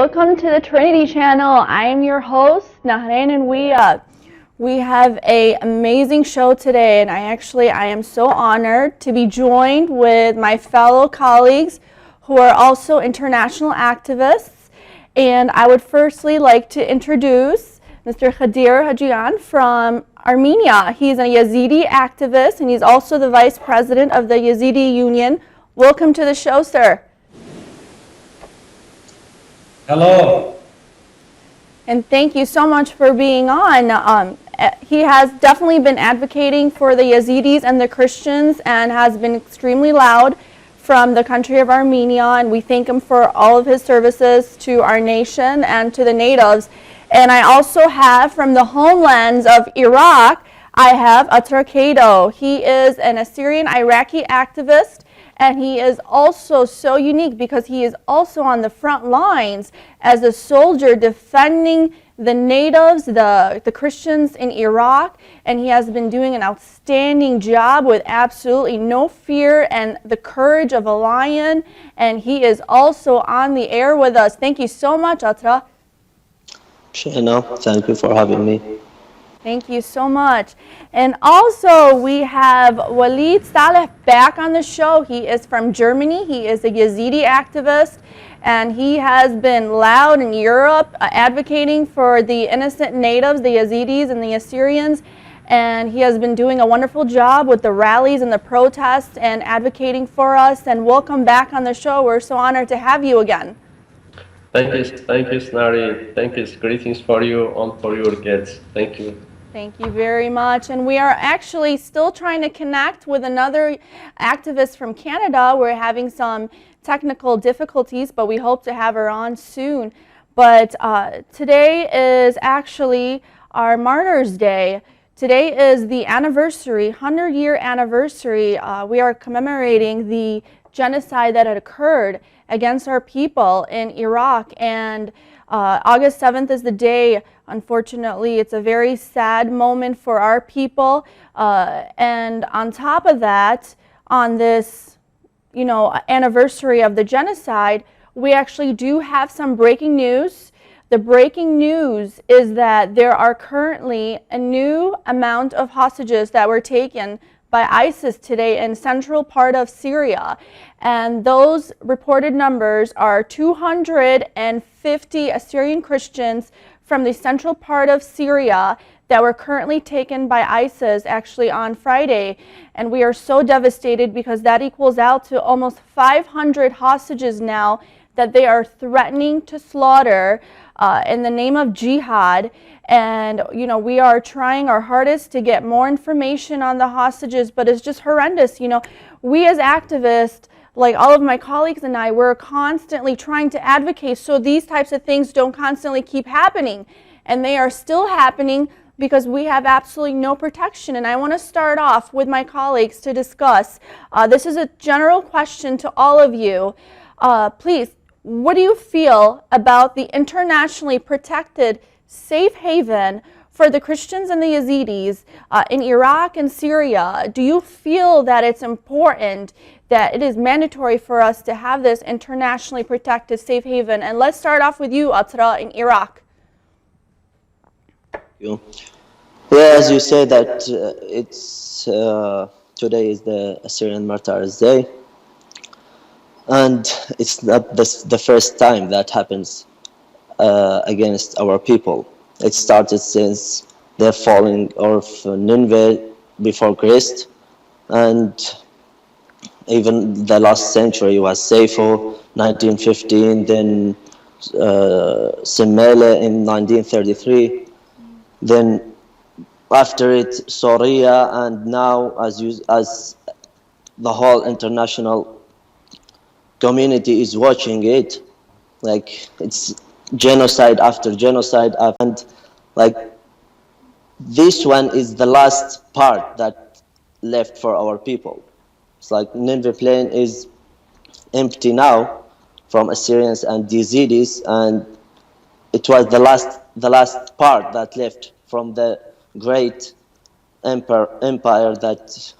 Welcome to the Trinity Channel. I am your host, Nahren, and we have an amazing show today, and I am so honored to be joined with my fellow colleagues who are also international activists. And I would firstly like to introduce Mr. Khadir Hajian from Armenia. He's a Yazidi activist, and he's also the vice president of the Yazidi Union. Welcome to the show, sir. Hello. And thank you so much for being on. He has definitely been advocating for the Yazidis and the Christians and has been extremely loud from the country of Armenia, and we thank him for all of his services to our nation and to the natives. And I also have from the homelands of Iraq, I have Atra Kado. He is an Assyrian Iraqi activist, and he is also so unique because he is also on the front lines as a soldier defending the natives, the Christians in Iraq, and he has been doing an outstanding job with absolutely no fear and the courage of a lion, and he is also on the air with us. Thank you so much, Atra. Shana, thank you for having me. Thank you so much. And also we have Walid Saleh back on the show. He is from Germany. He is a Yazidi activist, and he has been loud in Europe advocating for the innocent natives, the Yazidis and the Assyrians. And he has been doing a wonderful job with the rallies and the protests and advocating for us. And welcome back on the show. We're so honored to have you again. Thank you, Snari. Thank you. Greetings for you and for your guests. Thank you. Thank you very much. And we are actually still trying to connect with another activist from Canada. We're having some technical difficulties, but we hope to have her on soon. But today is actually our Martyrs' Day. Today is the anniversary, 100-year anniversary. We are commemorating the genocide that had occurred against our people in Iraq. And August 7th is the day. Unfortunately, it's a very sad moment for our people. And on top of that, on this, anniversary of the genocide, we actually do have some breaking news. The breaking news is that there are currently a new amount of hostages that were taken by ISIS today in central part of Syria. And those reported numbers are 250 Assyrian Christians from the central part of Syria that were currently taken by ISIS actually on Friday. And we are so devastated because that equals out to almost 500 hostages now that they are threatening to slaughter in the name of jihad. And we are trying our hardest to get more information on the hostages, but it's just horrendous. We as activists, like all of my colleagues and I, we're constantly trying to advocate so these types of things don't constantly keep happening. And they are still happening because we have absolutely no protection. And I want to start off with my colleagues to discuss. This is a general question to all of you. Please, what do you feel about the internationally protected safe haven for the Christians and the Yazidis in Iraq and Syria? Do you feel that it's important, that it is mandatory for us to have this internationally protected safe haven? And let's start off with you, Atra, in Iraq. Yeah, as you say that today is the Assyrian Martyrs' Day, and it's not the first time that happens against our people. It started since the falling of Nineveh before Christ, and even the last century was Saipho, 1915, then Semele in 1933, then after it Syria, and now as the whole international community is watching it, like it's genocide after genocide, and like this one is the last part that left for our people. It's like Nineveh plain is empty now from Assyrians and Yazidis, and it was the last part that left from the great empire that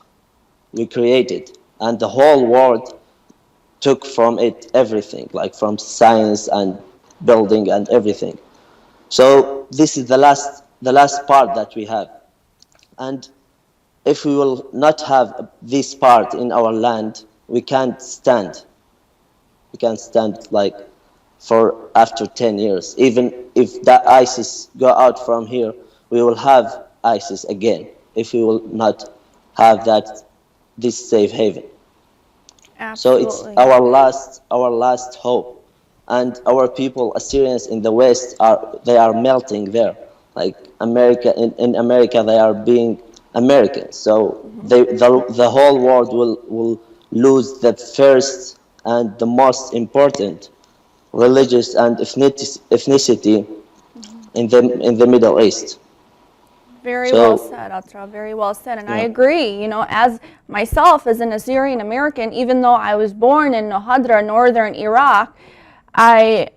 we created, and the whole world took from it everything, like from science and building and everything. So this is the last part that we have. And if we will not have this part in our land, we can't stand. We can't stand like for after 10 years. Even if that ISIS go out from here, we will have ISIS again if we will not have this safe haven. So it's Absolutely. our last hope, and our people, Assyrians in the West, they are melting there. Like America, in America, they are being Americans. So the whole world will lose the first and the most important religious and ethnicity in the Middle East. Very well So said, Atra. Very well said. And I yeah. agree. You know, as myself, as an Assyrian American, even though I was born in Nohadra, northern Iraq, I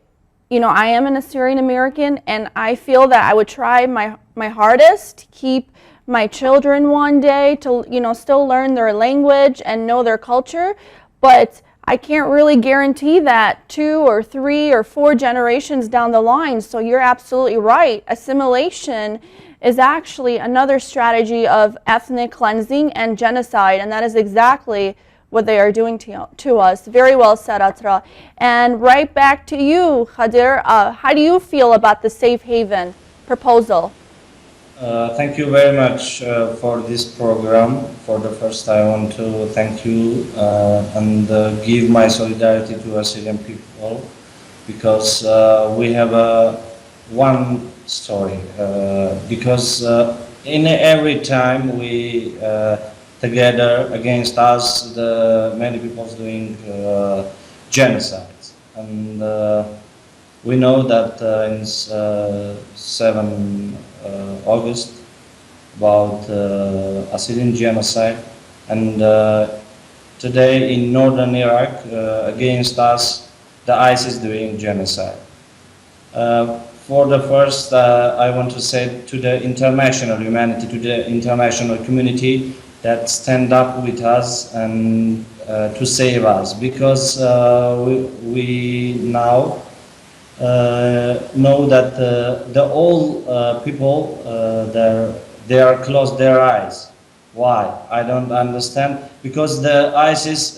am an Assyrian American, and I feel that I would try my hardest to keep my children one day to, still learn their language and know their culture. But I can't really guarantee that 2 or 3 or 4 generations down the line. So you're absolutely right. Assimilation is actually another strategy of ethnic cleansing and genocide, and that is exactly what they are doing to us. Very well said, Atra. And right back to you, Khadir. How do you feel about the safe haven proposal? Thank you very much for this program. For the first, I want to thank you and give my solidarity to Assyrian people, because we have one story. Because in every time we together against us, the many people doing genocides, and we know that in 7 August about Assyrian genocide, and today in northern Iraq against us, the ISIS doing genocide. For the first, I want to say to the international humanity, to the international community, that stand up with us and to save us, because we now know that the old people they are closed their eyes. Why? I don't understand. Because the ISIS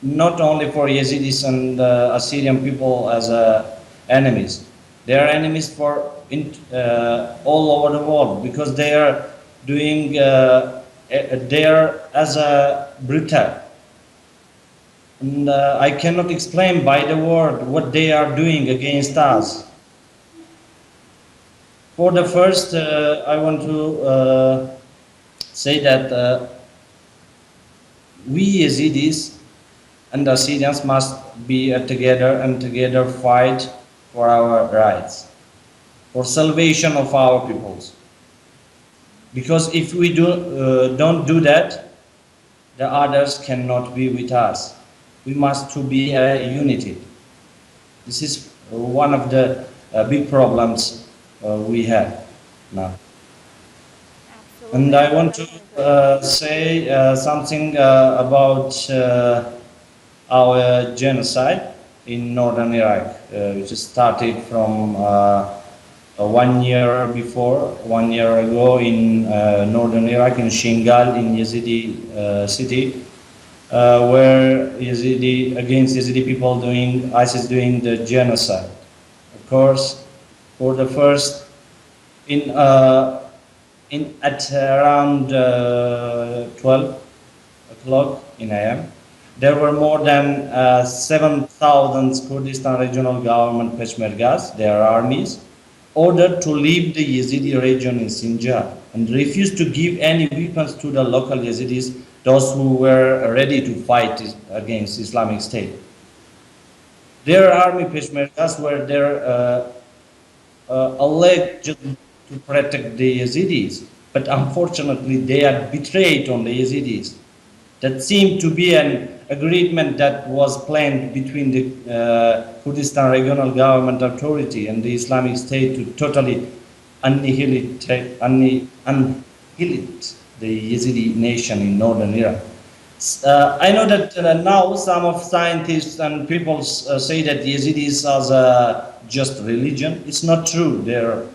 not only for Yazidis and Assyrian people as enemies, they are enemies for all over the world, because they are doing they are as a brutal. And I cannot explain by the word what they are doing against us. For the first, I want to say that we Yazidis and Assyrians must be together and together fight for our rights, for salvation of our peoples. Because if we don't do that, the others cannot be with us. We must to be unity. This is one of the big problems we have now. And I want to say something about our genocide in northern Iraq, which started from 1 year before, 1 year ago in northern Iraq, in Shingal, in Yazidi city, where against Yazidi people ISIS doing the genocide. Of course, for the first, at around 12 o'clock in AM, there were more than 7,000 Kurdistan regional government Peshmergas, their armies, ordered to leave the Yazidi region in Sinjar and refused to give any weapons to the local Yazidis, those who were ready to fight against Islamic State. Their army Peshmergas were there alleged to protect the Yazidis, but unfortunately they had betrayed on the Yazidis. That seemed to be an agreement that was planned between the Kurdistan Regional Government Authority and the Islamic State to totally annihilate the Yazidi nation in northern Iraq. I know that now some of scientists and people say that the Yazidis are just religion. It's not true. They're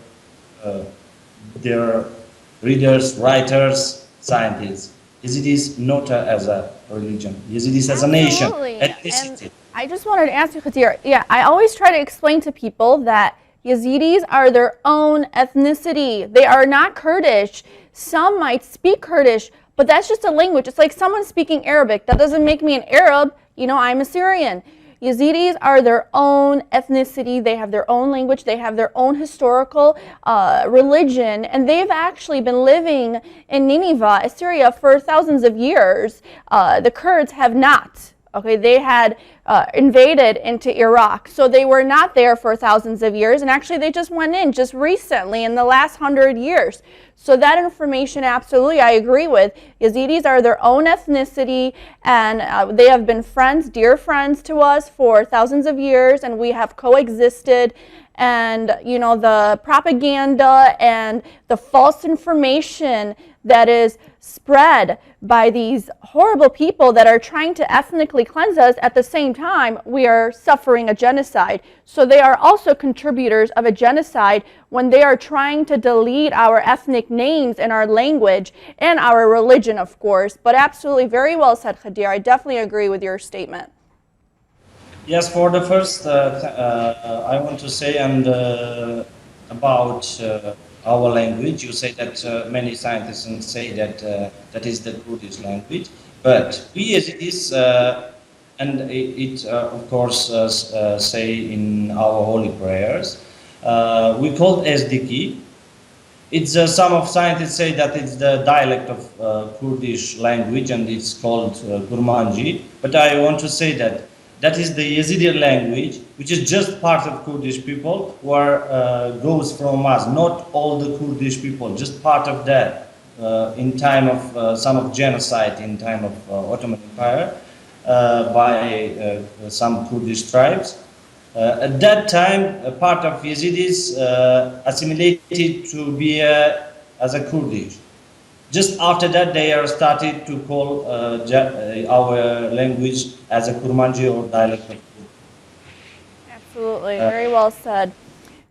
readers, writers, scientists. Yazidis not as a religion. Yazidis as a nation, Absolutely. ethnicity. And I just wanted to ask you, Khadir, yeah, I always try to explain to people that Yazidis are their own ethnicity. They are not Kurdish. Some might speak Kurdish, but that's just a language. It's like someone speaking Arabic. That doesn't make me an Arab. You know, I'm a Syrian. Yazidis are their own ethnicity. They have their own language. They have their own historical religion. And they've actually been living in Nineveh, Syria, for thousands of years. The Kurds have not. Okay, they had invaded into Iraq. So they were not there for thousands of years. And actually, they just went in just recently in the last 100 years. So that information, absolutely, I agree with. Yazidis are their own ethnicity, and they have been friends, dear friends to us for thousands of years, and we have coexisted. And, you know, the propaganda and the false information that is spread by these horrible people that are trying to ethnically cleanse us, at the same time, we are suffering a genocide. So they are also contributors of a genocide when they are trying to delete our ethnic names and our language and our religion, of course. But absolutely, very well said, Khadir. I definitely agree with your statement. Yes, for the first, I want to say about our language. You say that many scientists say that that is the Kurdish language, but we as it is, and it of course say in our holy prayers, we call it Azdiki. It's some of scientists say that it's the dialect of Kurdish language and it's called Kurmanji. But I want to say that that is the Yazidi language, which is just part of Kurdish people, where goes from us, not all the Kurdish people, just part of that. In time of some of genocide, in time of Ottoman Empire, by some Kurdish tribes. At that time, a part of Yazidis assimilated to be as a Kurdish. Just after that, they are started to call our language as a Kurmanji or dialect of Kurd. Absolutely, very well said.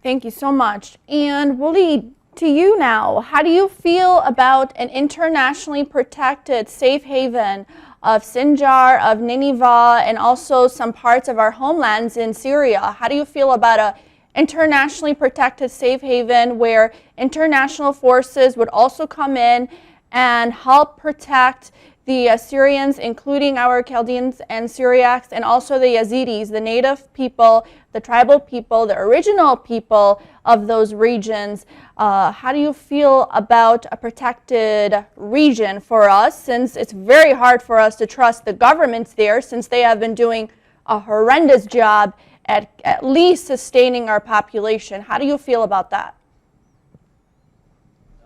Thank you so much. And Waleed, to you now, how do you feel about an internationally protected safe haven of Sinjar, of Nineveh, and also some parts of our homelands in Syria? How do you feel about a internationally protected safe haven where international forces would also come in and help protect the Assyrians, including our Chaldeans and Syriacs, and also the Yazidis, the native people, the tribal people, the original people of those regions? How do you feel about a protected region for us, since it's very hard for us to trust the governments there, since they have been doing a horrendous job at least sustaining our population? How do you feel about that?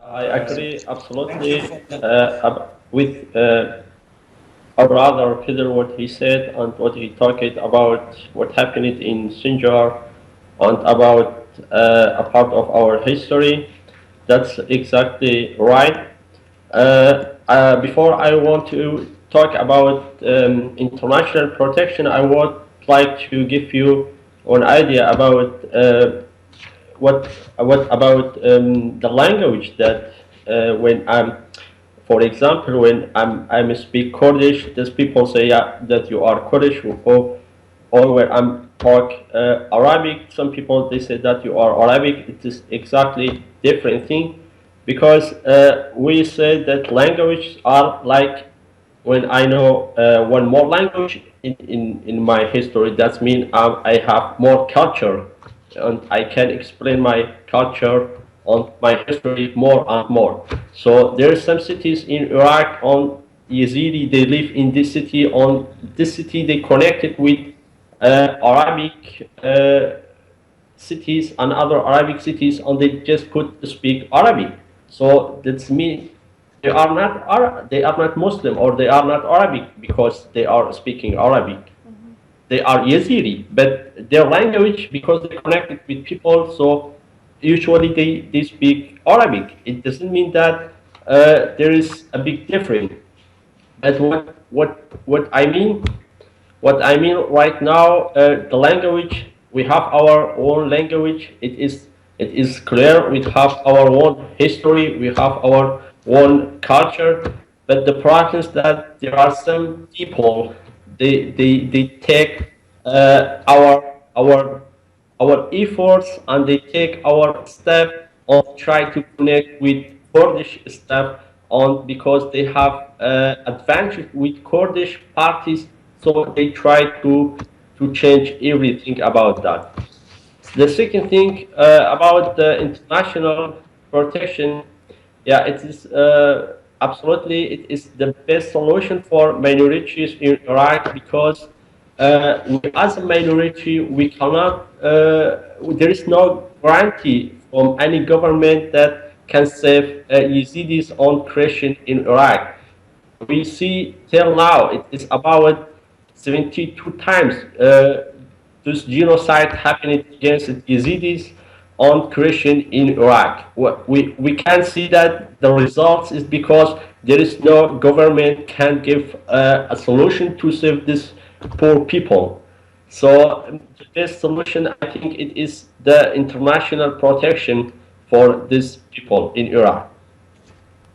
I agree absolutely with our brother Peter, what he said and what he talked about what happened in Sinjar and about a part of our history. That's exactly right. Before I want to talk about international protection, I would like to give you an idea about what about the language that when I'm, for example, when I'm speak Kurdish, these people say that you are Kurdish, or when I'm talk Arabic, some people they say that you are Arabic. It is exactly different thing, because we say that languages are like, when I know one more language in my history, that means I have more culture, and I can explain my culture and my history more and more. So there are some cities in Iraq on Yazidi, they live in this city. On this city, they connected with Arabic cities and other Arabic cities, and they just could speak Arabic. So that's mean they are not Muslim, or they are not Arabic because they are speaking Arabic. They are Yazidi, but their language, because they connected with people, so usually they speak Arabic. It doesn't mean that there is a big difference. But what I mean right now, the language We have our own language. It is clear. We have our own history. We have our own culture. But the problem is that there are some people, they take our efforts, and they take our step on try to connect with Kurdish stuff on, because they have advantage with Kurdish parties, so they try to change everything about that. The second thing about the international protection, yeah, it is absolutely, it is the best solution for minorities in Iraq, because we, as a minority, we cannot. There is no guarantee from any government that can save Yazidis on Christian in Iraq. We see till now it is about 72 times this genocide happening against Yazidis on Christian in Iraq. We can see that the results is because there is no government can give a solution to save these poor people. So the best solution, I think, it is the international protection for these people in Iraq.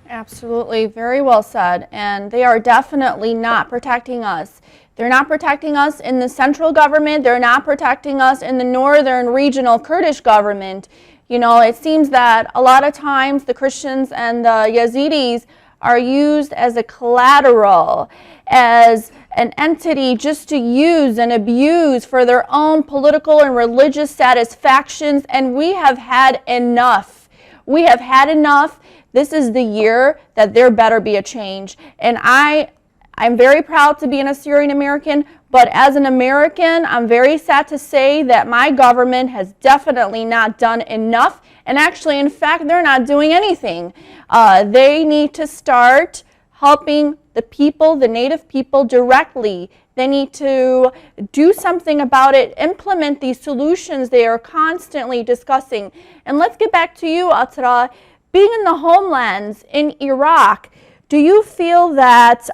Absolutely, very well said. And they are definitely not protecting us. They're not protecting us in the central government. They're not protecting us in the northern regional Kurdish government. You know, it seems that a lot of times the Christians and the Yazidis are used as a collateral, as an entity just to use and abuse for their own political and religious satisfactions. And we have had enough. We have had enough. This is the year that there better be a change. And I'm very proud to be an Assyrian American, but as an American, I'm very sad to say that my government has definitely not done enough. And actually, in fact, they're not doing anything. They need to start helping the people, the native people, directly. They need to do something about it, implement these solutions they are constantly discussing. And let's get back to you, Atra. Being in the homelands in Iraq, do you feel that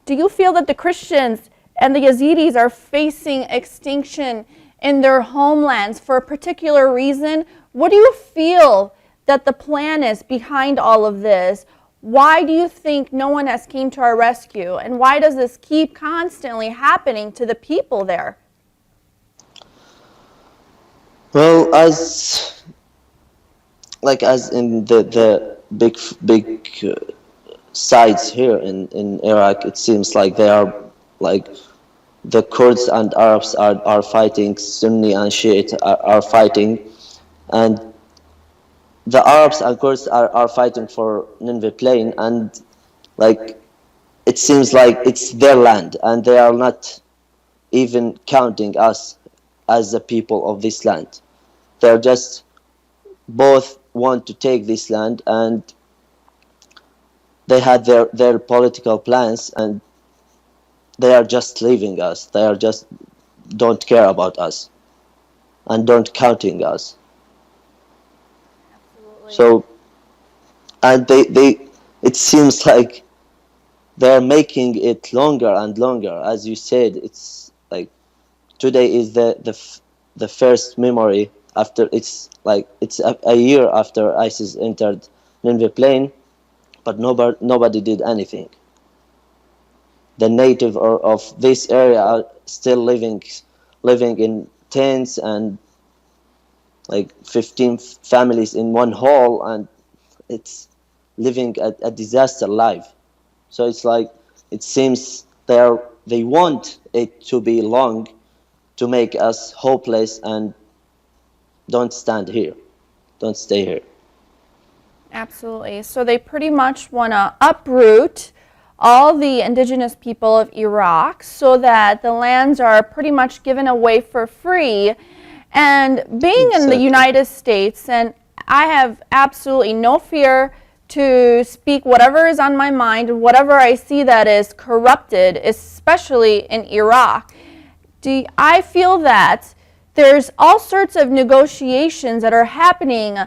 the Christians and the Yazidis are facing extinction in their homelands for a particular reason? What do you feel that the plan is behind all of this? Why do you think no one has came to our rescue? And why does this keep constantly happening to the people there? Well, as in the big sides here in Iraq, it seems like they are like the Kurds and Arabs are fighting, Sunni and Shiite are fighting, and the Arabs and Kurds are fighting for Nineveh Plain, and like it seems like it's their land, and they are not even counting us as the people of this land. They're just both want to take this land, and they had their political plans, and they are just leaving us. They are just don't care about us and don't counting us. Absolutely. So, and they it seems like they're making it longer and longer. As you said, it's like today is the first memory after it's a year after ISIS entered Nineveh Plain, but nobody did anything. The native of this area are still living in tents and like 15 families in one hall, and it's living a disaster life. So it's like it seems they want it to be long to make us hopeless and don't stand here, don't stay here. Absolutely. So they pretty much want to uproot all the indigenous people of Iraq so that the lands are pretty much given away for free. And being in the United States, and I have absolutely no fear to speak whatever is on my mind, whatever I see that is corrupted, especially in Iraq. I feel that there's all sorts of negotiations that are happening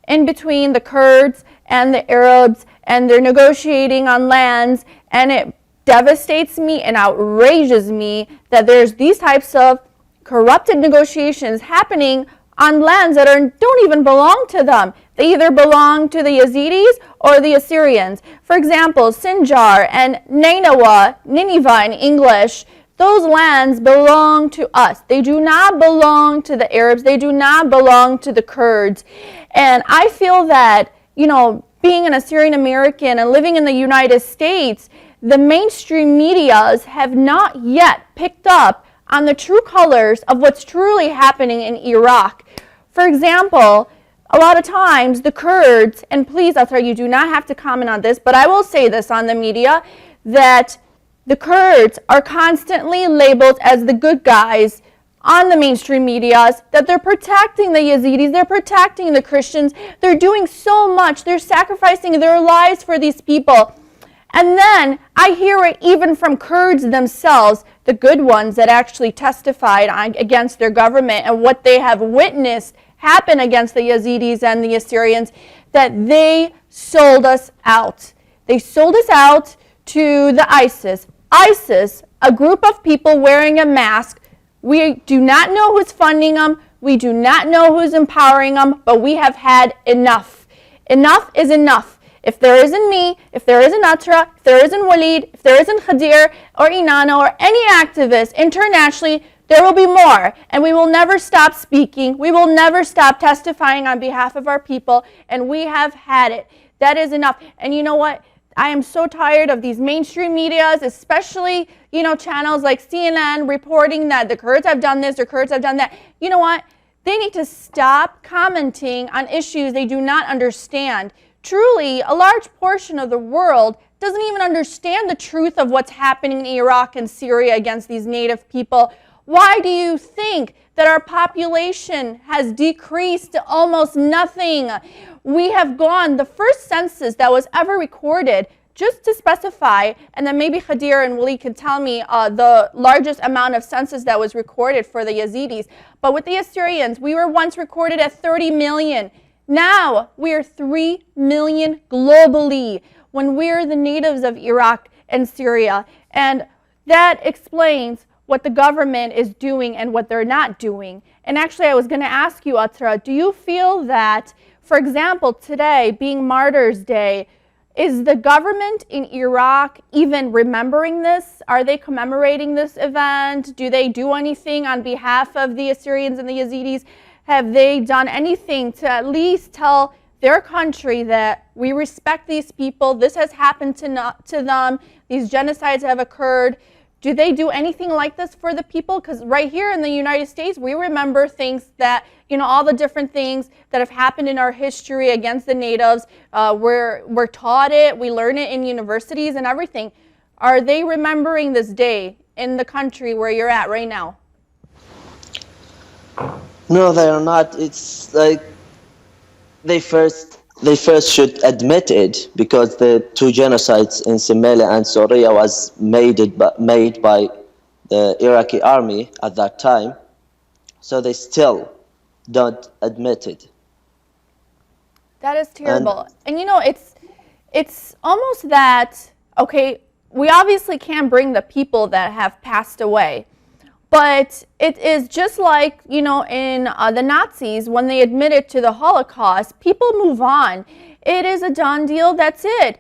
in between the Kurds and the Arabs, and they're negotiating on lands, and it devastates me and outrages me that there's these types of corrupted negotiations happening on lands that don't even belong to them. They either belong to the Yazidis or the Assyrians. For example, Sinjar and Nineveh in English, those lands belong to us. They do not belong to the Arabs. They do not belong to the Kurds. And I feel that, being an Assyrian American and living in the United States, the mainstream medias have not yet picked up on the true colors of what's truly happening in Iraq. For example, a lot of times the Kurds, and please, Athra, you do not have to comment on this, but I will say this on the media, that the Kurds are constantly labeled as the good guys on the mainstream medias, that they're protecting the Yazidis, they're protecting the Christians, they're doing so much, they're sacrificing their lives for these people. And then I hear it even from Kurds themselves, the good ones that actually testified against their government and what they have witnessed happen against the Yazidis and the Assyrians, that they sold us out. They sold us out to the ISIS. ISIS, a group of people wearing a mask. We do not know who's funding them. We do not know who's empowering them, but we have had enough. Enough is enough. If there isn't me, if there isn't Atra, if there isn't Walid, if there isn't Khadir or Inanna or any activist internationally, there will be more. And we will never stop speaking. We will never stop testifying on behalf of our people. And we have had it. That is enough. And you know what? I am so tired of these mainstream medias, especially, channels like CNN reporting that the Kurds have done this or Kurds have done that. You know what? They need to stop commenting on issues they do not understand. Truly, a large portion of the world doesn't even understand the truth of what's happening in Iraq and Syria against these native people. Why do you think that our population has decreased to almost nothing? We have gone, the first census that was ever recorded, just to specify, and then maybe Khadir and Wali can tell me the largest amount of census that was recorded for the Yazidis. But with the Assyrians, we were once recorded at 30 million. Now we are 3 million globally when we're the natives of Iraq and Syria. And that explains what the government is doing and what they're not doing. And actually, I was going to ask you, Atra, do you feel that, for example, today being Martyrs' Day, is the government in Iraq even remembering this? Are they commemorating this event? Do they do anything on behalf of the Assyrians and the Yazidis? Have they done anything to at least tell their country that we respect these people, this has happened to them, these genocides have occurred? Do they do anything like this for the people? Because right here in the United States, we remember things that, all the different things that have happened in our history against the natives. We're taught it, we learn it in universities and everything. Are they remembering this day in the country where you're at right now? No, they are not. It's like they first should admit it, because the two genocides in Somalia and Syria was made by the Iraqi army at that time. So they still don't admit it. That is terrible. And it's almost that, okay, we obviously can't bring the people that have passed away. But it is just like, in the Nazis, when they admitted to the Holocaust, people move on. It is a done deal, that's it.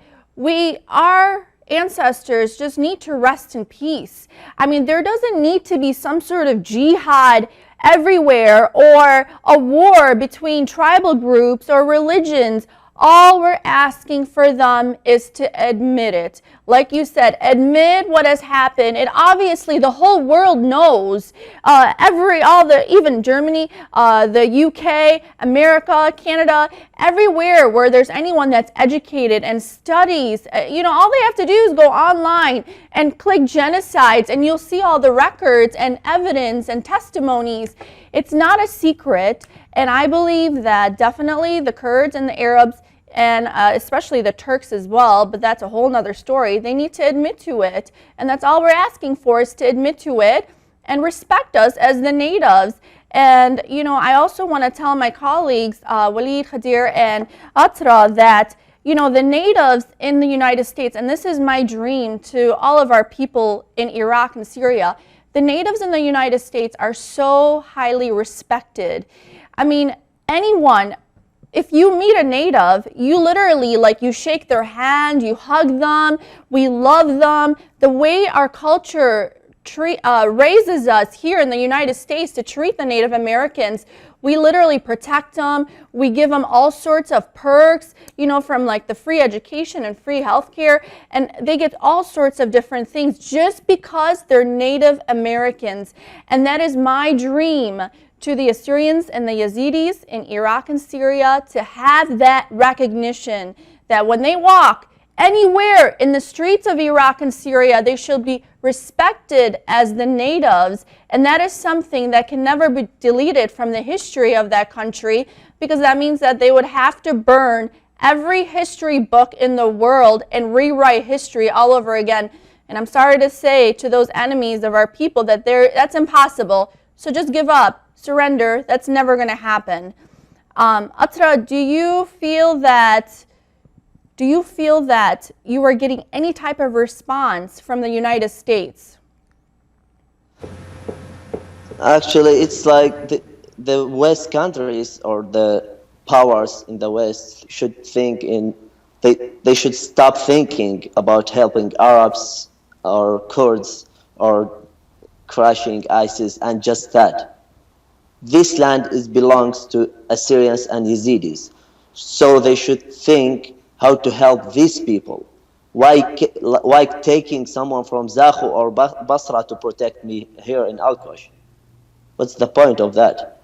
Our ancestors just need to rest in peace. I mean, there doesn't need to be some sort of jihad everywhere or a war between tribal groups or religions. All we're asking for them is to admit it. Like you said, admit what has happened. And obviously the whole world knows, even Germany, the UK, America, Canada, everywhere where there's anyone that's educated and studies, all they have to do is go online and click genocides and you'll see all the records and evidence and testimonies. It's not a secret. And I believe that definitely the Kurds and the Arabs, and especially the Turks as well, but that's a whole nother story, they need to admit to it. And that's all we're asking for, is to admit to it and respect us as the natives. And, I also want to tell my colleagues, Walid, Khadir, and Atra, that, the natives in the United States, and this is my dream to all of our people in Iraq and Syria, the natives in the United States are so highly respected. I mean, anyone, if you meet a native, you literally, like, you shake their hand, you hug them, we love them. The way our culture raises us here in the United States to treat the Native Americans, we literally protect them. We give them all sorts of perks, you know, from like the free education and free healthcare, and they get all sorts of different things just because they're Native Americans. And that is my dream to the Assyrians and the Yazidis in Iraq and Syria, to have that recognition that when they walk anywhere in the streets of Iraq and Syria, they should be respected as the natives. And that is something that can never be deleted from the history of that country, because that means that they would have to burn every history book in the world and rewrite history all over again. And I'm sorry to say to those enemies of our people that that's impossible. So just give up. Surrender. That's never going to happen. Atra, do you feel that you are getting any type of response from the United States? Actually, it's like the West countries or the powers in the West should think they should stop thinking about helping Arabs or Kurds or crushing ISIS and just that. This land belongs to Assyrians and Yazidis, so they should think how to help these people. Why taking someone from Zakhu or Basra to protect me here in Al-Qush? What's the point of that?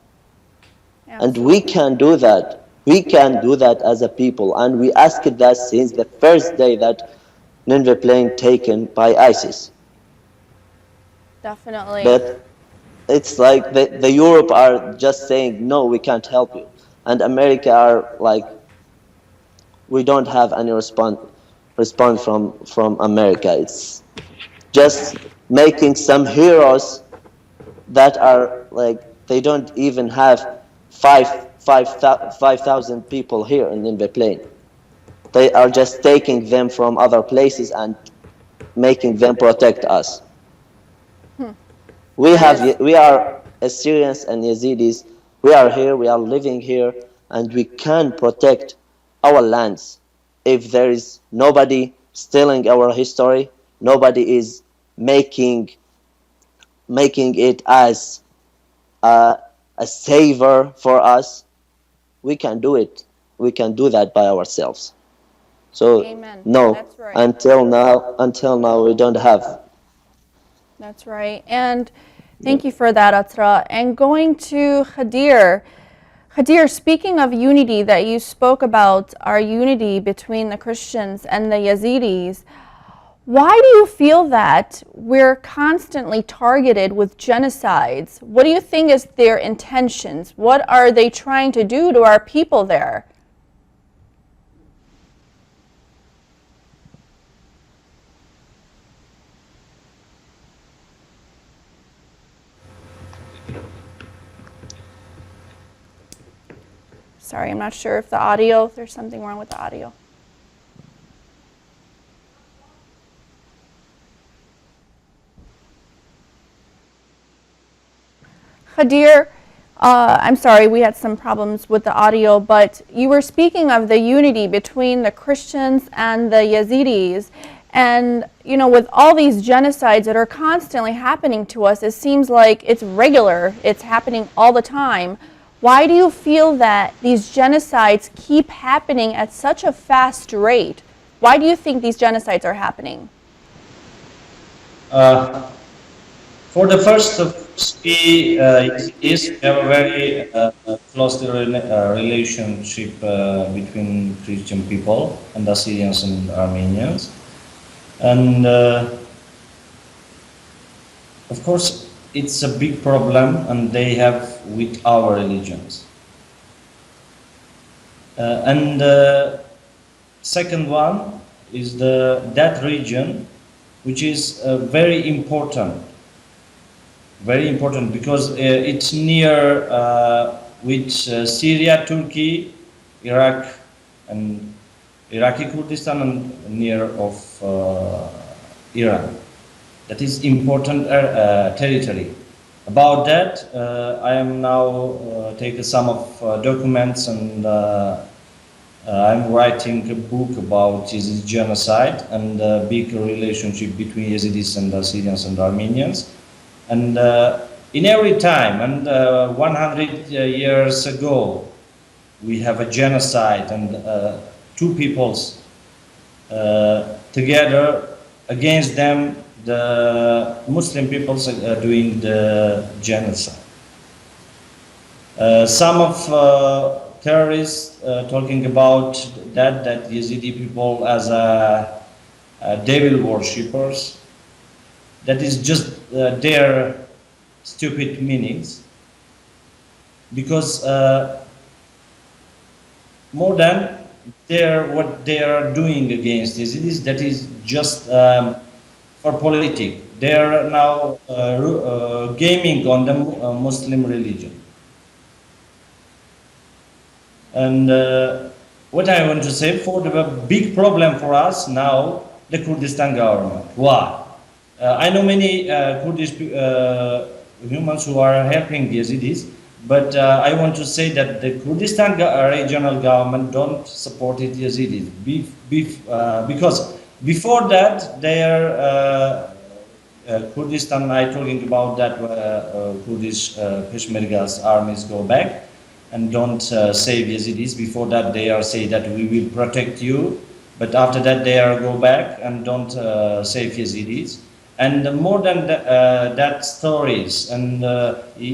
And we can do that. We can do that as a people, and we asked that since the first day that Nineveh Plain taken by ISIS. Definitely. But it's like the Europe are just saying, no, we can't help you. And America are like, we don't have any response from America. It's just making some heroes that are like, they don't even have 5,000 people here in Nineveh Plain. They are just taking them from other places and making them protect us. We are Assyrians and Yazidis. We are here, we are living here, and we can protect our lands. If there is nobody stealing our history, nobody is making it as a savior for us, we can do it. We can do that by ourselves. So Amen. no, That's right. until now we don't have. That's right. And thank you for that, Atra. And going to Khadir. Khadir, speaking of unity, that you spoke about our unity between the Christians and the Yazidis, why do you feel that we're constantly targeted with genocides? What do you think is their intentions? What are they trying to do to our people there? Sorry, I'm not sure if there's something wrong with the audio. Khadir, I'm sorry, we had some problems with the audio, but you were speaking of the unity between the Christians and the Yazidis. And, you know, with all these genocides that are constantly happening to us, it seems like it's regular, it's happening all the time. Why do you feel that these genocides keep happening at such a fast rate? Why do you think these genocides are happening? For the first, we have a very close relationship between Christian people and Assyrians and Armenians. And of course, it's a big problem, and they have with our religions. And the second one is that region, which is very important because it's near with Syria, Turkey, Iraq, and Iraqi Kurdistan, and near of Iran. That is important territory. About that, I am now taking some of documents and I'm writing a book about Yazidi genocide and the big relationship between Yazidis and Syrians and Armenians. And in every time, and 100 years ago, we have a genocide and two peoples together against them, the Muslim peoples are doing the genocide. Some of terrorists talking about that Yazidi people as a devil worshippers. That is just their stupid meanings, because more than what they are doing against Yazidis, that is just for politics. They are now gaming on the Muslim religion. And what I want to say, for the big problem for us now, the Kurdistan government. Why? I know many Kurdish humans who are helping the Yazidis, but I want to say that the Kurdistan regional government don't support the Yazidis because before that their Kurdistan, I talking about that Kurdish Peshmerga's armies go back and don't save Yazidis. Before that they are say that we will protect you, but after that they are go back and don't save Yazidis. And more than that stories and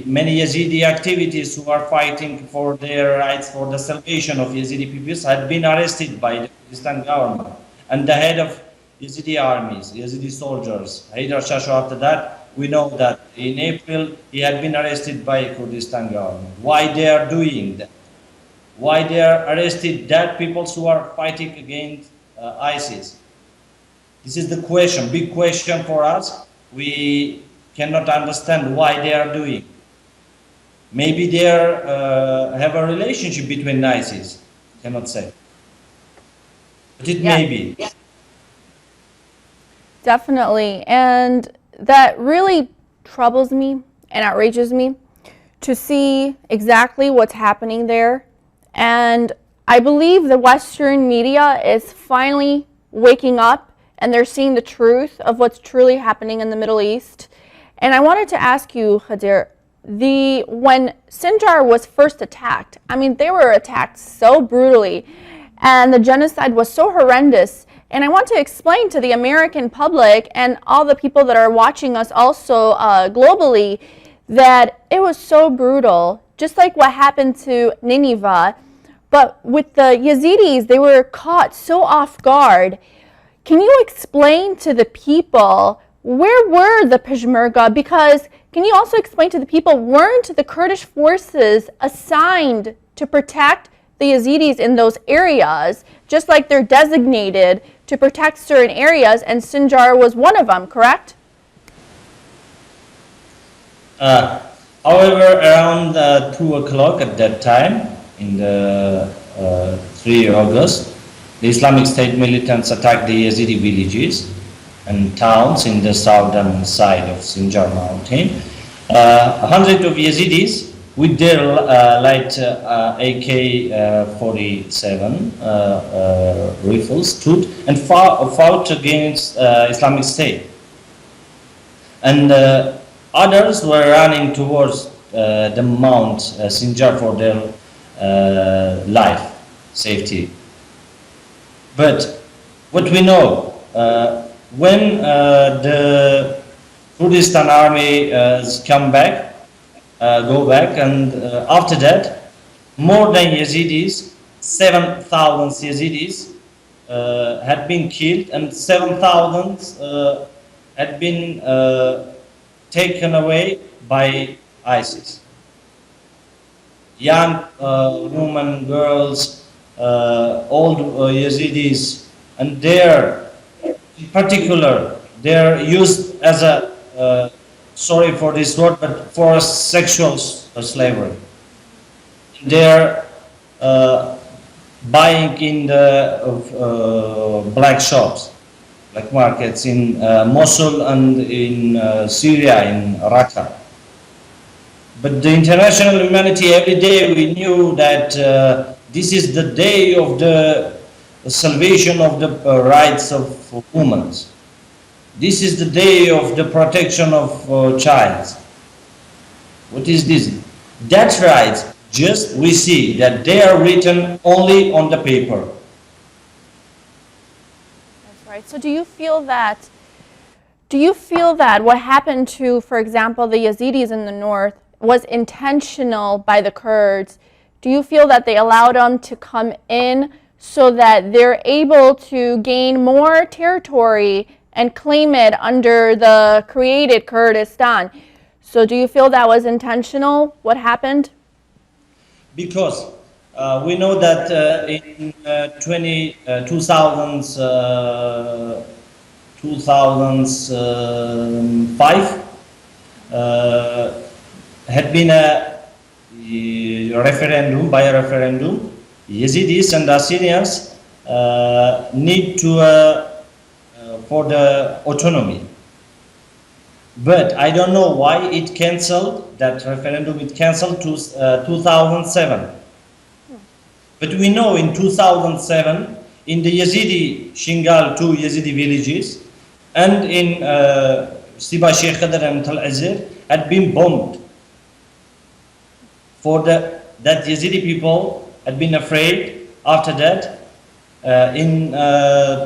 many Yazidi activities who are fighting for their rights, for the salvation of Yazidi peoples, had been arrested by the Kurdistan government. And the head of Yazidi armies, Yazidi soldiers, Haidar Shasho, after that, we know that in April he had been arrested by Kurdistan government. Why they are doing that? Why they are arrested that people who are fighting against ISIS? This is the question, big question for us. We cannot understand why they are doing. Maybe they have a relationship between ISIS. Cannot say. But it may be. Definitely. And that really troubles me and outrages me to see exactly what's happening there. And I believe the Western media is finally waking up and they're seeing the truth of what's truly happening in the Middle East. And I wanted to ask you, Khadir, when Sinjar was first attacked, I mean, they were attacked so brutally and the genocide was so horrendous. And I want to explain to the American public and all the people that are watching us also globally that it was so brutal, just like what happened to Nineveh. But with the Yazidis, they were caught so off guard. Can you explain to the people, where were the Peshmerga? Because can you also explain to the people, weren't the Kurdish forces assigned to protect the Yazidis in those areas, just like they're designated to protect certain areas, and Sinjar was one of them, correct? However, around 2 o'clock at that time, in the 3 August, the Islamic State militants attacked the Yazidi villages and towns in the southern side of Sinjar mountain. 100 of Yazidis with their light AK-47 rifles stood and fought against Islamic State. And others were running towards the Mount Sinjar for their life safety. But what we know, when the Kurdistan army go back, and after that, more than Yazidis, 7,000 Yazidis had been killed, and 7,000 had been taken away by ISIS. Young women, girls, old Yazidis, and they're, in particular, they're used as a, sorry for this word, but for sexual slavery. They're buying in the black shops. like markets in Mosul and in Syria, in Raqqa. But the international humanity, every day we knew that this is the day of the salvation of the rights of women. This is the day of the protection of child. What is this? That's right. Just we see that they are written only on the paper. That's right. So do you feel that what happened to, for example, the Yazidis in the north was intentional by the Kurds? Do you feel that they allowed them to come in so that they're able to gain more territory and claim it under the created Kurdistan? So do you feel that was intentional, what happened? Because we know that in 2005 had been a referendum, by a referendum, Yazidis and Assyrians need to for the autonomy. But I don't know why it cancelled, that referendum, it cancelled to 2007. But we know in 2007, in the Yazidi Shingal, 2 Yazidi villages, and in Siba Sheikh Khadr and Tal Azir had been bombed. For that Yazidi people had been afraid. After that, in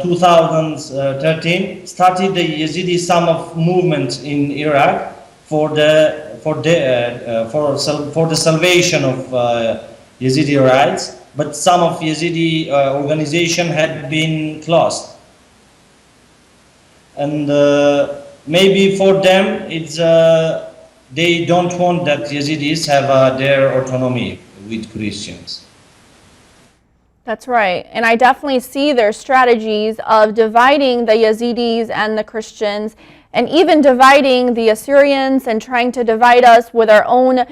2013, started the Yazidi Samaf movement in Iraq for the salvation of Yazidi rights. But some of Yazidi organization had been closed, and maybe for them it's they don't want that Yazidis have their autonomy with Christians. That's right. And I definitely see their strategies of dividing the Yazidis and the Christians, and even dividing the Assyrians and trying to divide us with our own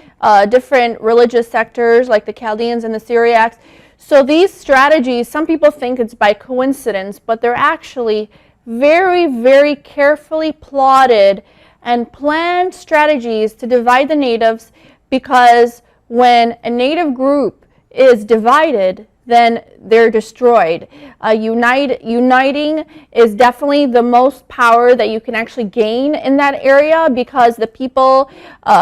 different religious sectors like the Chaldeans and the Syriacs. So these strategies, some people think it's by coincidence, but they're actually very, very carefully plotted and planned strategies to divide the natives, because when a native group is divided, then they're destroyed. Uniting is definitely the most power that you can actually gain in that area, because the people,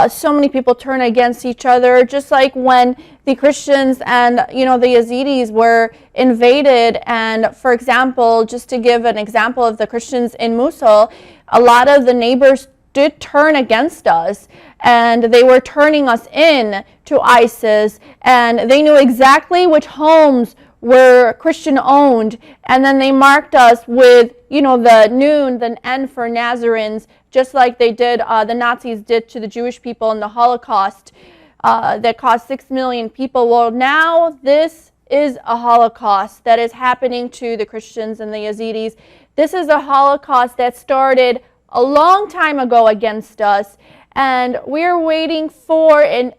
so many people turn against each other, just like when the Christians and the Yazidis were invaded. And for example, just to give an example of the Christians in Mosul, a lot of the neighbors did turn against us, and they were turning us in to ISIS, and they knew exactly which homes were Christian owned, and then they marked us with the Nun, the N for Nazarenes, just like they did, the Nazis did to the Jewish people in the Holocaust that cost 6 million people. Well, now this is a Holocaust that is happening to the Christians and the Yazidis. This is a Holocaust that started a long time ago against us, and we're waiting for a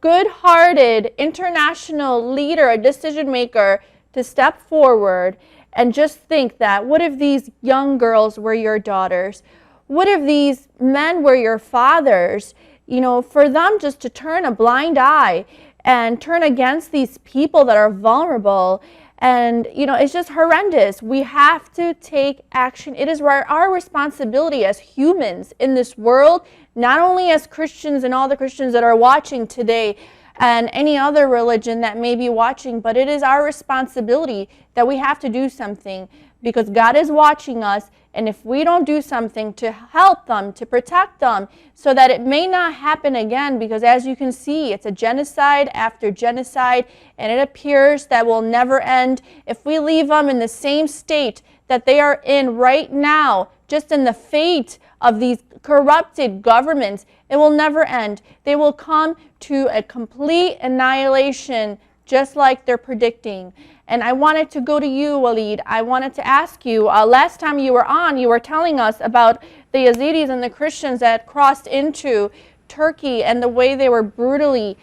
good-hearted international leader, a decision maker, to step forward and just think that, what if these young girls were your daughters? What if these men were your fathers? For them just to turn a blind eye and turn against these people that are vulnerable. And, it's just horrendous. We have to take action. It is our responsibility as humans in this world, not only as Christians and all the Christians that are watching today and any other religion that may be watching, but it is our responsibility that we have to do something, because God is watching us. And if we don't do something to help them, to protect them, so that it may not happen again, because as you can see, it's a genocide after genocide, and it appears that will never end. If we leave them in the same state that they are in right now, just in the fate of these corrupted governments, it will never end. They will come to a complete annihilation, just like they're predicting. And I wanted to go to you, Walid. I wanted to ask you, last time you were on, you were telling us about the Yazidis and the Christians that crossed into Turkey and the way they were brutally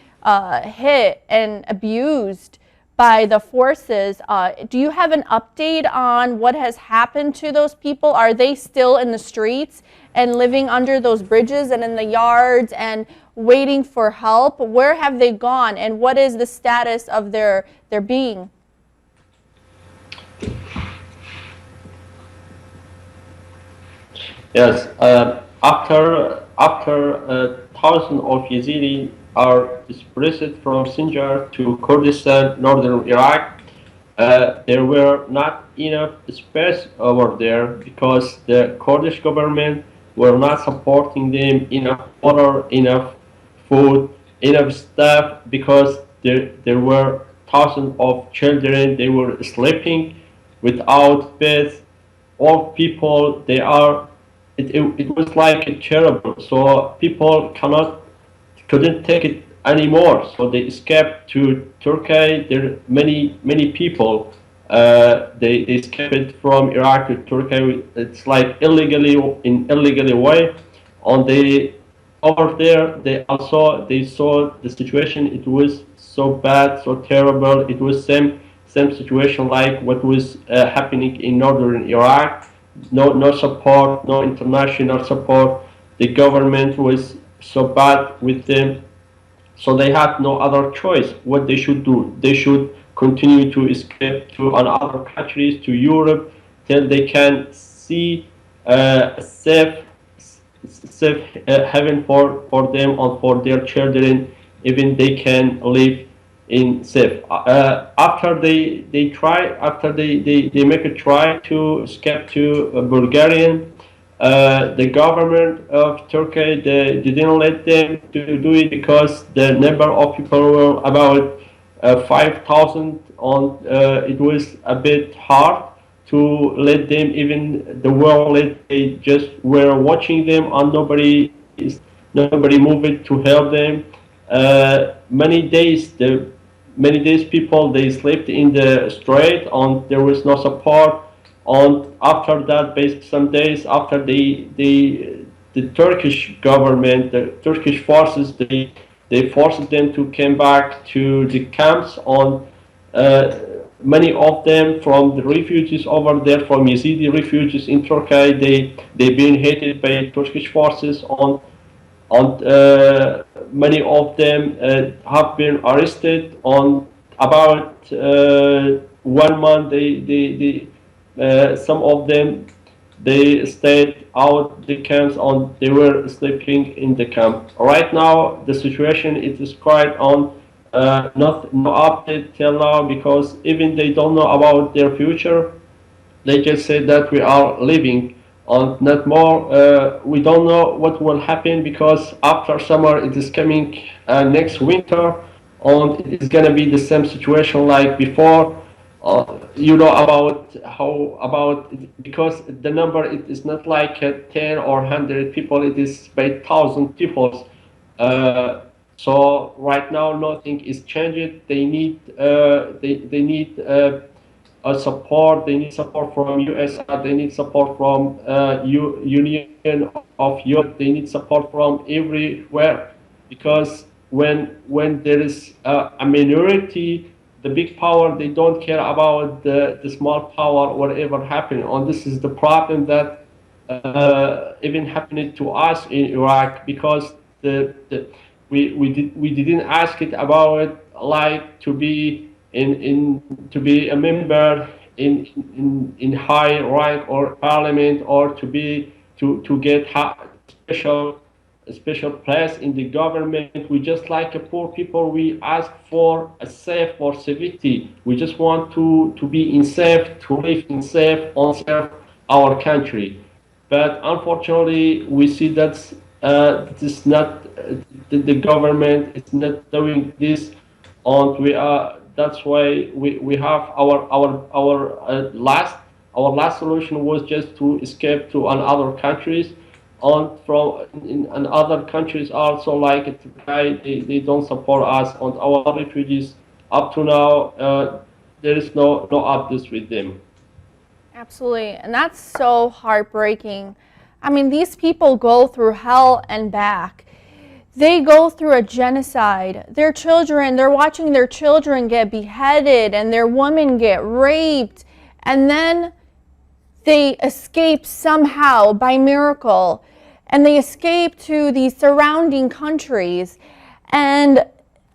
hit and abused by the forces. Do you have an update on what has happened to those people? Are they still in the streets and living under those bridges and in the yards and waiting for help? Where have they gone, and what is the status of their being? Yes, after thousands of Yazidi are displaced from Sinjar to Kurdistan, northern Iraq, there were not enough space over there because the Kurdish government were not supporting them enough water, enough food, enough staff, because there were thousands of children. They were sleeping without beds. All people, they are, it was like terrible. So people couldn't take it anymore. So they escaped to Turkey. There many people they escaped from Iraq to Turkey. It's like illegally way. On the over there, they saw the situation. It was so bad, so terrible. It was same situation like what was happening in northern Iraq. No support, no international support. The government was so bad with them, so they had no other choice. What they should do, they should continue to escape to other countries, to Europe, till they can see a safe heaven for them and for their children, even they can live in safe. After they make a try to escape to Bulgarian, the government of Turkey, they didn't let them to do it because the number of people were about 5,000, and it was a bit hard to let them. Even the world, they just were watching them, and nobody moved to help them. Many days people, they slept in the street, and there was no support. And after that, some days after, the Turkish government, the Turkish forces, they forced them to come back to the camps. On many of them from the refugees over there, from Yazidi refugees in Turkey, they've been hated by Turkish forces. And many of them have been arrested. On about 1 month, some of them, they stayed out the camps, and they were sleeping in the camp. Right now, the situation is quite on. No update till now, because even they don't know about their future. They just say that we are living, and not more. We don't know what will happen, because after summer it is coming next winter, and it is gonna be the same situation like before. You know because the number, it is not like 10 or 100 people. It is by 1,000 people. So right now nothing is changed. They need a support. They need support from USR. They need support from Union of Europe. They need support from everywhere, because when there is a minority, the big power, they don't care about the small power, whatever happened. And this is the problem that even happened to us in Iraq, because we didn't ask it about like to be to be a member in high rank or parliament, or to get special place in the government. We just like a poor people. We ask for a safe, for safety. We just want to be in safe, to live in safe, and serve our country. But unfortunately, we see that it is not the government is not doing this, and that's why we have our last solution was just to escape to other countries. And in other countries also, like they don't support us, and our refugees up to now there is no updates with them. Absolutely, and that's so heartbreaking. I mean, these people go through hell and back. they go through a genocide. Their children, they're watching their children get beheaded and their women get raped, and then they escape somehow by miracle, and they escape to the surrounding countries, and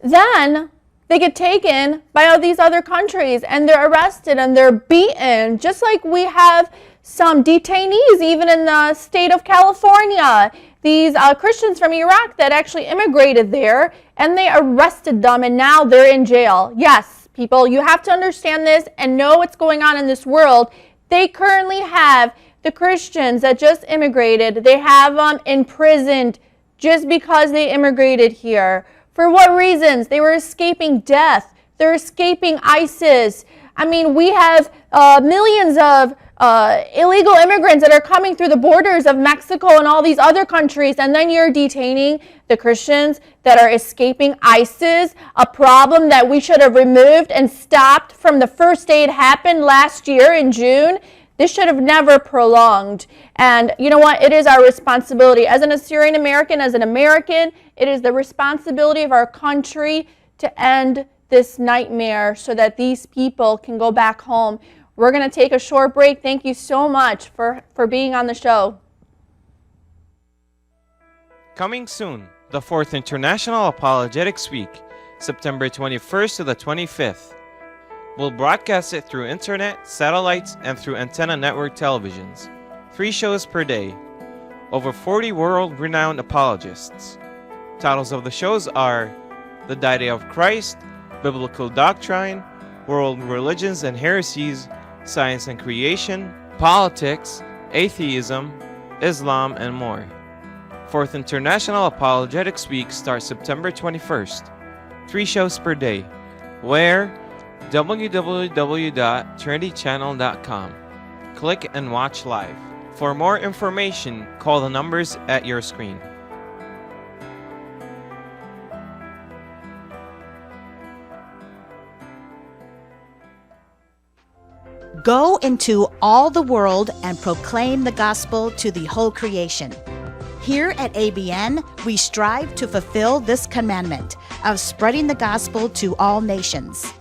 then they get taken by all these other countries and they're arrested and they're beaten, just like we have some detainees even in the state of California. These Christians from Iraq that actually immigrated there, and they arrested them and now they're in jail. Yes, people, you have to understand this and know what's going on in this world. They currently have the Christians that just immigrated, they have them imprisoned just because they immigrated here. For what reasons? They were escaping death. They're escaping ISIS. I mean, we have millions of illegal immigrants that are coming through the borders of Mexico and all these other countries, and then you're detaining the Christians that are escaping ISIS, a problem that we should have removed and stopped from the first day it happened last year in June. This should have never prolonged. And you know what? It is our responsibility as an Assyrian American, as an American, it is the responsibility of our country to end this nightmare so that these people can go back home. We're going to take a short break. Thank you so much for being on the show. Coming soon, the 4th International Apologetics Week, September 21st to the 25th. We'll broadcast it through internet, satellites, and through antenna network televisions. 3 shows per day. Over 40 world-renowned apologists. Titles of the shows are The Deity of Christ, Biblical Doctrine, World Religions and Heresies, Science and Creation, Politics, Atheism, Islam, and more. 4th International Apologetics Week starts September 21st. 3 shows per day. Where? www.trinitychannel.com. Click and watch live. For more information, call the numbers at your screen. Go into all the world and proclaim the gospel to the whole creation. Here at ABN, we strive to fulfill this commandment of spreading the gospel to all nations.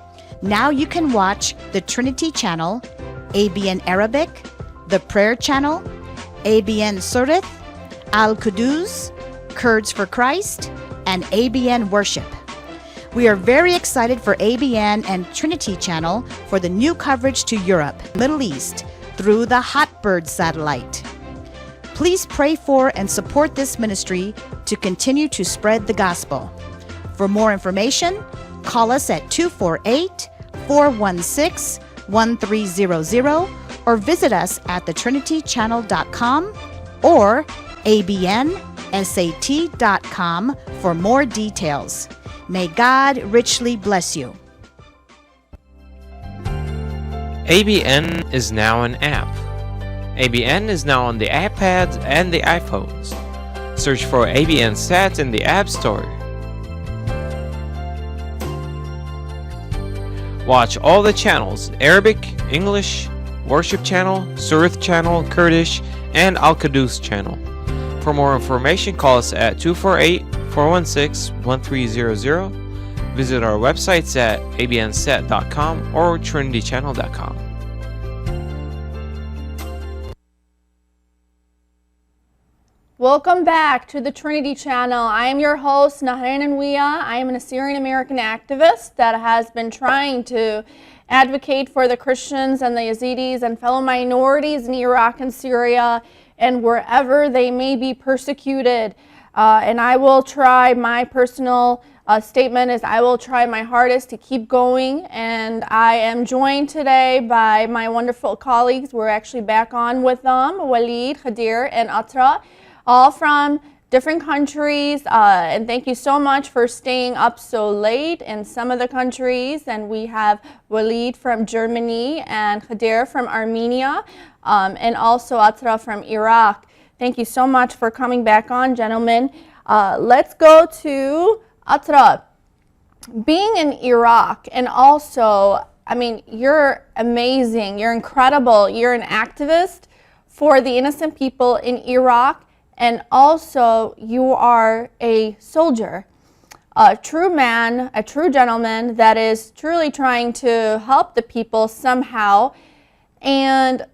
Now you can watch the Trinity Channel, ABN Arabic, the Prayer Channel, ABN Surith, Al-Qudus, Kurds for Christ, and ABN Worship. We are very excited for ABN and Trinity Channel for the new coverage to Europe, Middle East, through the Hotbird satellite. Please pray for and support this ministry to continue to spread the gospel. For more information, call us at 248-416-1300 or visit us at thetrinitychannel.com or abnsat.com for more details. May God richly bless you. ABN is now an app. ABN is now on the iPads and the iPhones. Search for ABN Sat in the App Store. Watch all the channels: Arabic, English, Worship Channel, Surith Channel, Kurdish, and Al-Qudus Channel. For more information, call us at 248-416-1300. Visit our websites at abnsat.com or trinitychannel.com. Welcome back to the Trinity Channel. I am your host, Nahreen Anwiya. I am an Assyrian American activist that has been trying to advocate for the Christians and the Yazidis and fellow minorities in Iraq and Syria and wherever they may be persecuted. And I will try, my personal statement is I will try my hardest to keep going. And I am joined today by my wonderful colleagues. We're actually back on with them, Walid, Khadir, and Atra, all from different countries. And thank you so much for staying up so late in some of the countries. And we have Walid from Germany and Khadir from Armenia, and also Atra from Iraq. Thank you so much for coming back on, gentlemen. Let's go to Atra. Being in Iraq, and also, I mean, you're amazing, you're incredible, you're an activist for the innocent people in Iraq and also you are a soldier, a true man, a true gentleman that is truly trying to help the people somehow. And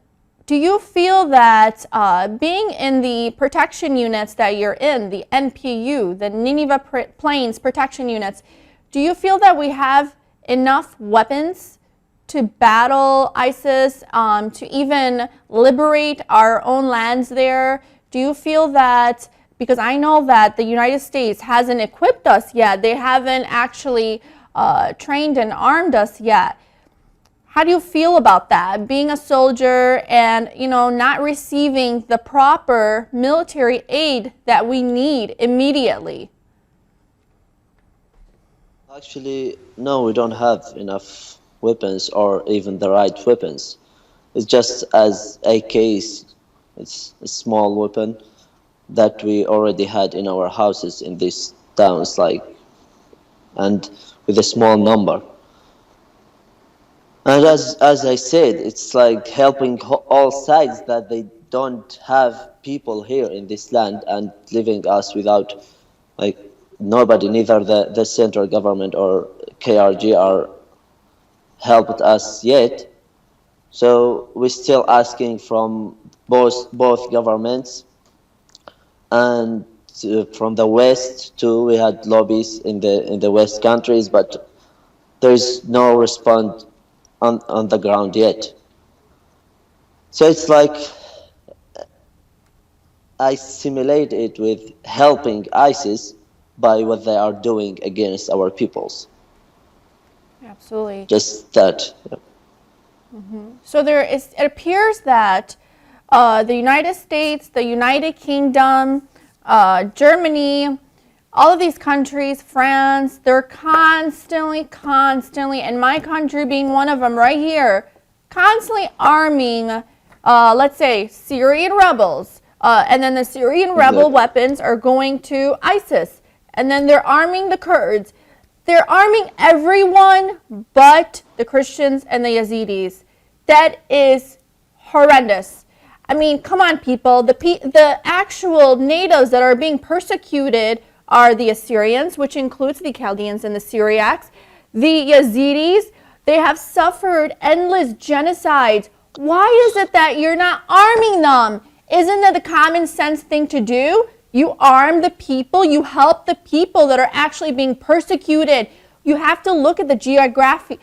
do you feel that being in the protection units that you're in, the NPU, the Nineveh Plains protection units, do you feel that we have enough weapons to battle ISIS, to even liberate our own lands there? Do you feel that, because I know that the United States hasn't equipped us yet, they haven't actually trained and armed us yet. How do you feel about that, being a soldier and, you know, not receiving the proper military aid that we need immediately? Actually, no, we don't have enough weapons or even the right weapons. It's just as AKs, it's a small weapon that we already had in our houses in these towns, and with a small number. And as I said, it's like helping all sides that they don't have people here in this land and leaving us without, like, nobody, neither the central government or KRG are helped us yet. So we're still asking from both governments, and from the West too. We had lobbies in the West countries, but there is no response on the ground yet. So it's like I simulate it with helping ISIS by what they are doing against our peoples. Absolutely. Just that. Yeah. So it appears that the United States, the United Kingdom, Germany, all of these countries, France, they're constantly, and my country being one of them right here, constantly arming, let's say, Syrian rebels. And then the Syrian rebel weapons are going to ISIS. And then they're arming the Kurds. They're arming everyone but the Christians and the Yazidis. That is horrendous. I mean, come on, people. The actual natives that are being persecuted are the Assyrians, which includes the Chaldeans and the Syriacs. The Yazidis, they have suffered endless genocides. Why is it that you're not arming them? Isn't that the common sense thing to do? You arm the people, you help the people that are actually being persecuted. You have to look at the geography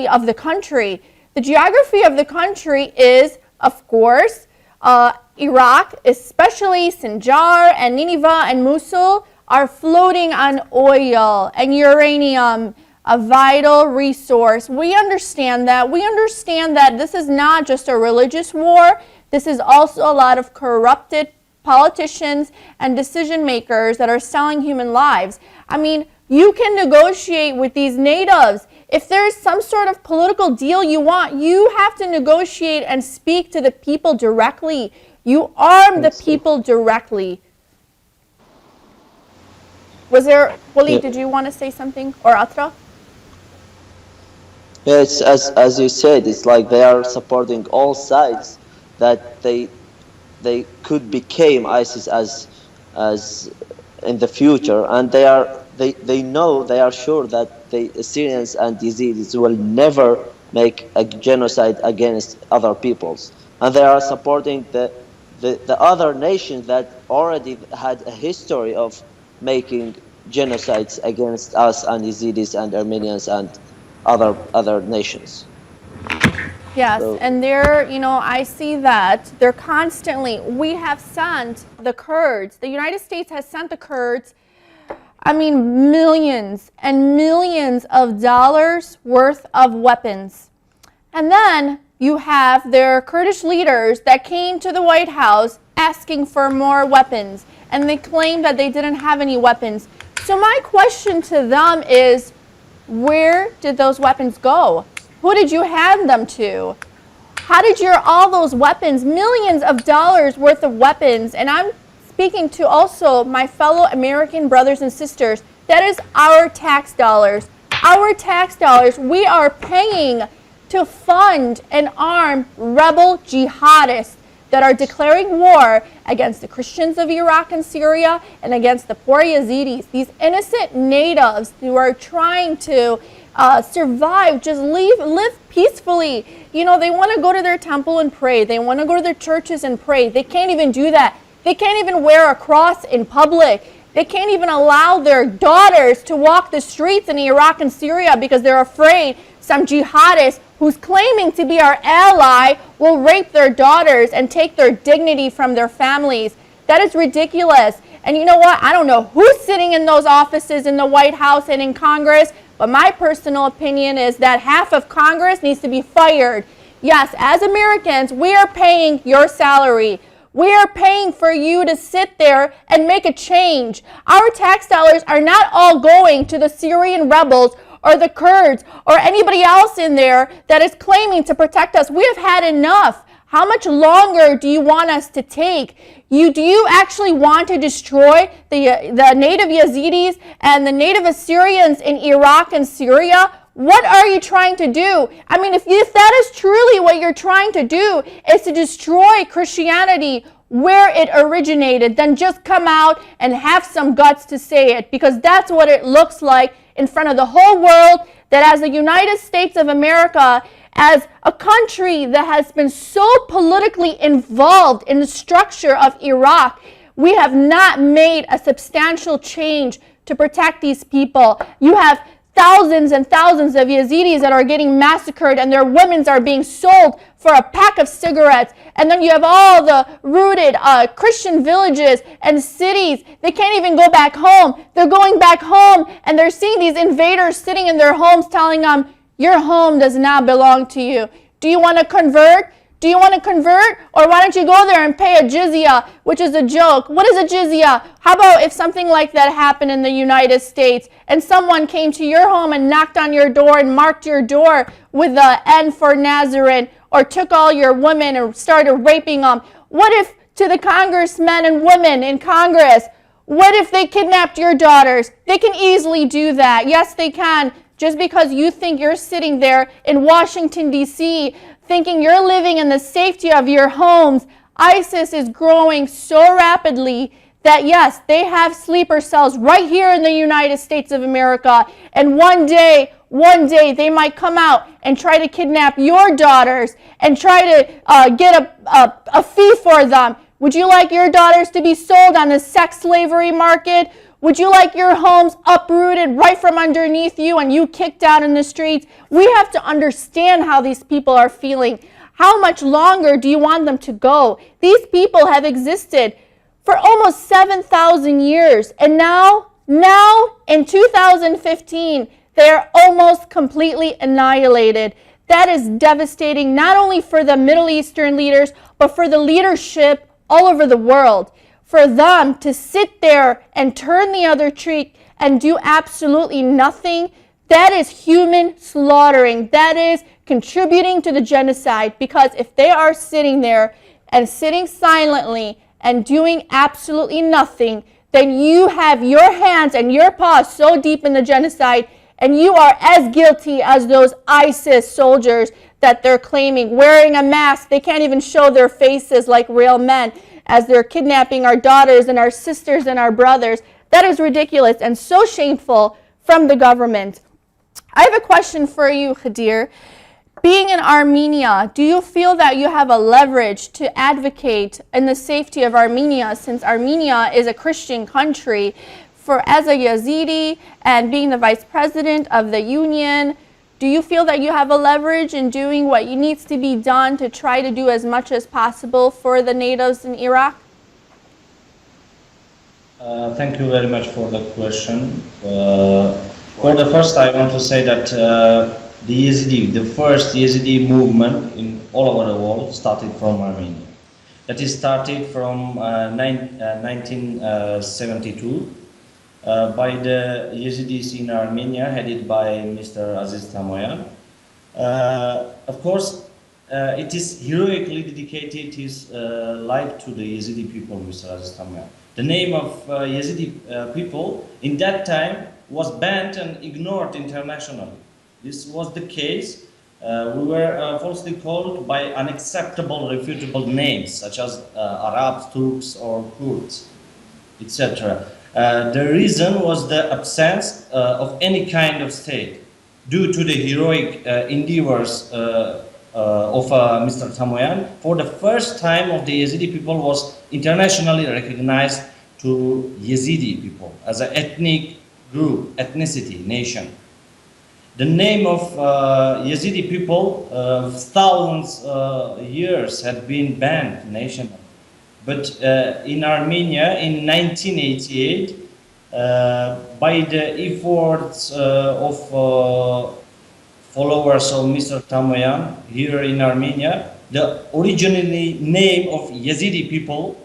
of the country. The geography of the country is, of course, Iraq, especially Sinjar and Nineveh and Mosul, are floating on oil and uranium, a vital resource. We understand that. We understand that this is not just a religious war. This is also a lot of corrupted politicians and decision makers that are selling human lives. I mean, you can negotiate with these natives. If there's some sort of political deal you want, you have to negotiate and speak to the people directly. You arm the people directly. Was there, Waleed, did you want to say something? Or Atra? Yeah, it's as you said, it's like they are supporting all sides that they could become ISIS as in the future, and they know, they are sure that the Assyrians and Yazidis will never make a genocide against other peoples, and they are supporting the other nations that already had a history of making genocides against us and Yazidis and Armenians and other nations. Yes, So, and they're, I see that they're constantly, we have sent the Kurds, the United States has sent the Kurds, millions and millions of dollars worth of weapons. And then you have their Kurdish leaders that came to the White House asking for more weapons, and they claim that they didn't have any weapons. So my question to them is, where did those weapons go? Who did you hand them to? How did all those weapons, millions of dollars worth of weapons, and I'm speaking to also my fellow American brothers and sisters, that is our tax dollars. Our tax dollars we are paying to fund and arm rebel jihadists that are declaring war against the Christians of Iraq and Syria and against the poor Yazidis, these innocent natives who are trying to survive, just live peacefully. You know, they want to go to their temple and pray. They want to go to their churches and pray. They can't even do that. They can't even wear a cross in public. They can't even allow their daughters to walk the streets in Iraq and Syria because they're afraid some jihadist who's claiming to be our ally will rape their daughters and take their dignity from their families. That is ridiculous. And you know what? I don't know who's sitting in those offices in the White House and in Congress, but my personal opinion is that half of Congress needs to be fired. Yes, as Americans, we are paying your salary. We are paying for you to sit there and make a change. Our tax dollars are not all going to the Syrian rebels or the Kurds or anybody else in there that is claiming to protect us. We have had enough. How much longer do you want us to take? Do you actually want to destroy the native Yazidis and the native Assyrians in Iraq and Syria? What are you trying to do? I mean, if that is truly what you're trying to do, is to destroy Christianity where it originated, then just come out and have some guts to say it, because that's what it looks like in front of the whole world, that as the United States of America, as a country that has been so politically involved in the structure of Iraq, we have not made a substantial change to protect these people. You have thousands and thousands of Yazidis that are getting massacred, and their women are being sold for a pack of cigarettes. And then you have all the rooted Christian villages and cities. They can't even go back home. They're going back home, and they're seeing these invaders sitting in their homes telling them, your home does not belong to you. Do you want to convert? Do you want to convert? Or why don't you go there and pay a jizya, which is a joke? What is a jizya? How about if something like that happened in the United States and someone came to your home and knocked on your door and marked your door with the N for Nazarene, or took all your women and started raping them? What if to the congressmen and women in Congress, what if they kidnapped your daughters? They can easily do that. Yes, they can. Just because you think you're sitting there in Washington, D.C., thinking you're living in the safety of your homes, ISIS is growing so rapidly that yes, they have sleeper cells right here in the United States of America. And one day they might come out and try to kidnap your daughters and try to get a fee for them. Would you like your daughters to be sold on the sex slavery market? Would you like your homes uprooted right from underneath you and you kicked out in the streets? We have to understand how these people are feeling. How much longer do you want them to go? These people have existed for almost 7,000 years. And now in 2015, they are almost completely annihilated. That is devastating, not only for the Middle Eastern leaders, but for the leadership all over the world. For them to sit there and turn the other cheek and do absolutely nothing, that is human slaughtering. That is contributing to the genocide, because if they are sitting there and sitting silently and doing absolutely nothing, then you have your hands and your paws so deep in the genocide, and you are as guilty as those ISIS soldiers that they're claiming, wearing a mask. They can't even show their faces like real men, as they're kidnapping our daughters and our sisters and our brothers. That is ridiculous and so shameful from the government. I have a question for you, Khadir. Being in Armenia, do you feel that you have a leverage to advocate in the safety of Armenia, since Armenia is a Christian country? For as a Yazidi and being the vice president of the union, do you feel that you have a leverage in doing what needs to be done to try to do as much as possible for the natives in Iraq? Thank you very much for the question. For the first, I want to say that the first Yazidi movement in all over the world started from Armenia. That is started from 1972 by the Yazidis in Armenia, headed by Mr. Aziz Tamoyan. Of course, it is heroically dedicated his life to the Yazidi people, Mr. Aziz Tamoyan. The name of Yazidi people in that time was banned and ignored internationally. This was the case We were falsely called by unacceptable, refutable names such as Arabs, Turks, or Kurds, etc. The reason was the absence of any kind of state due to the heroic endeavors of Mr. Tamoyan. For the first time of the Yazidi people was internationally recognized to Yazidi people as an ethnic group, ethnicity, nation. The name of Yazidi people, thousands years had been banned nationally. But in Armenia in 1988, by the efforts of followers of Mr. Tamoyan here in Armenia, the originally name of Yazidi people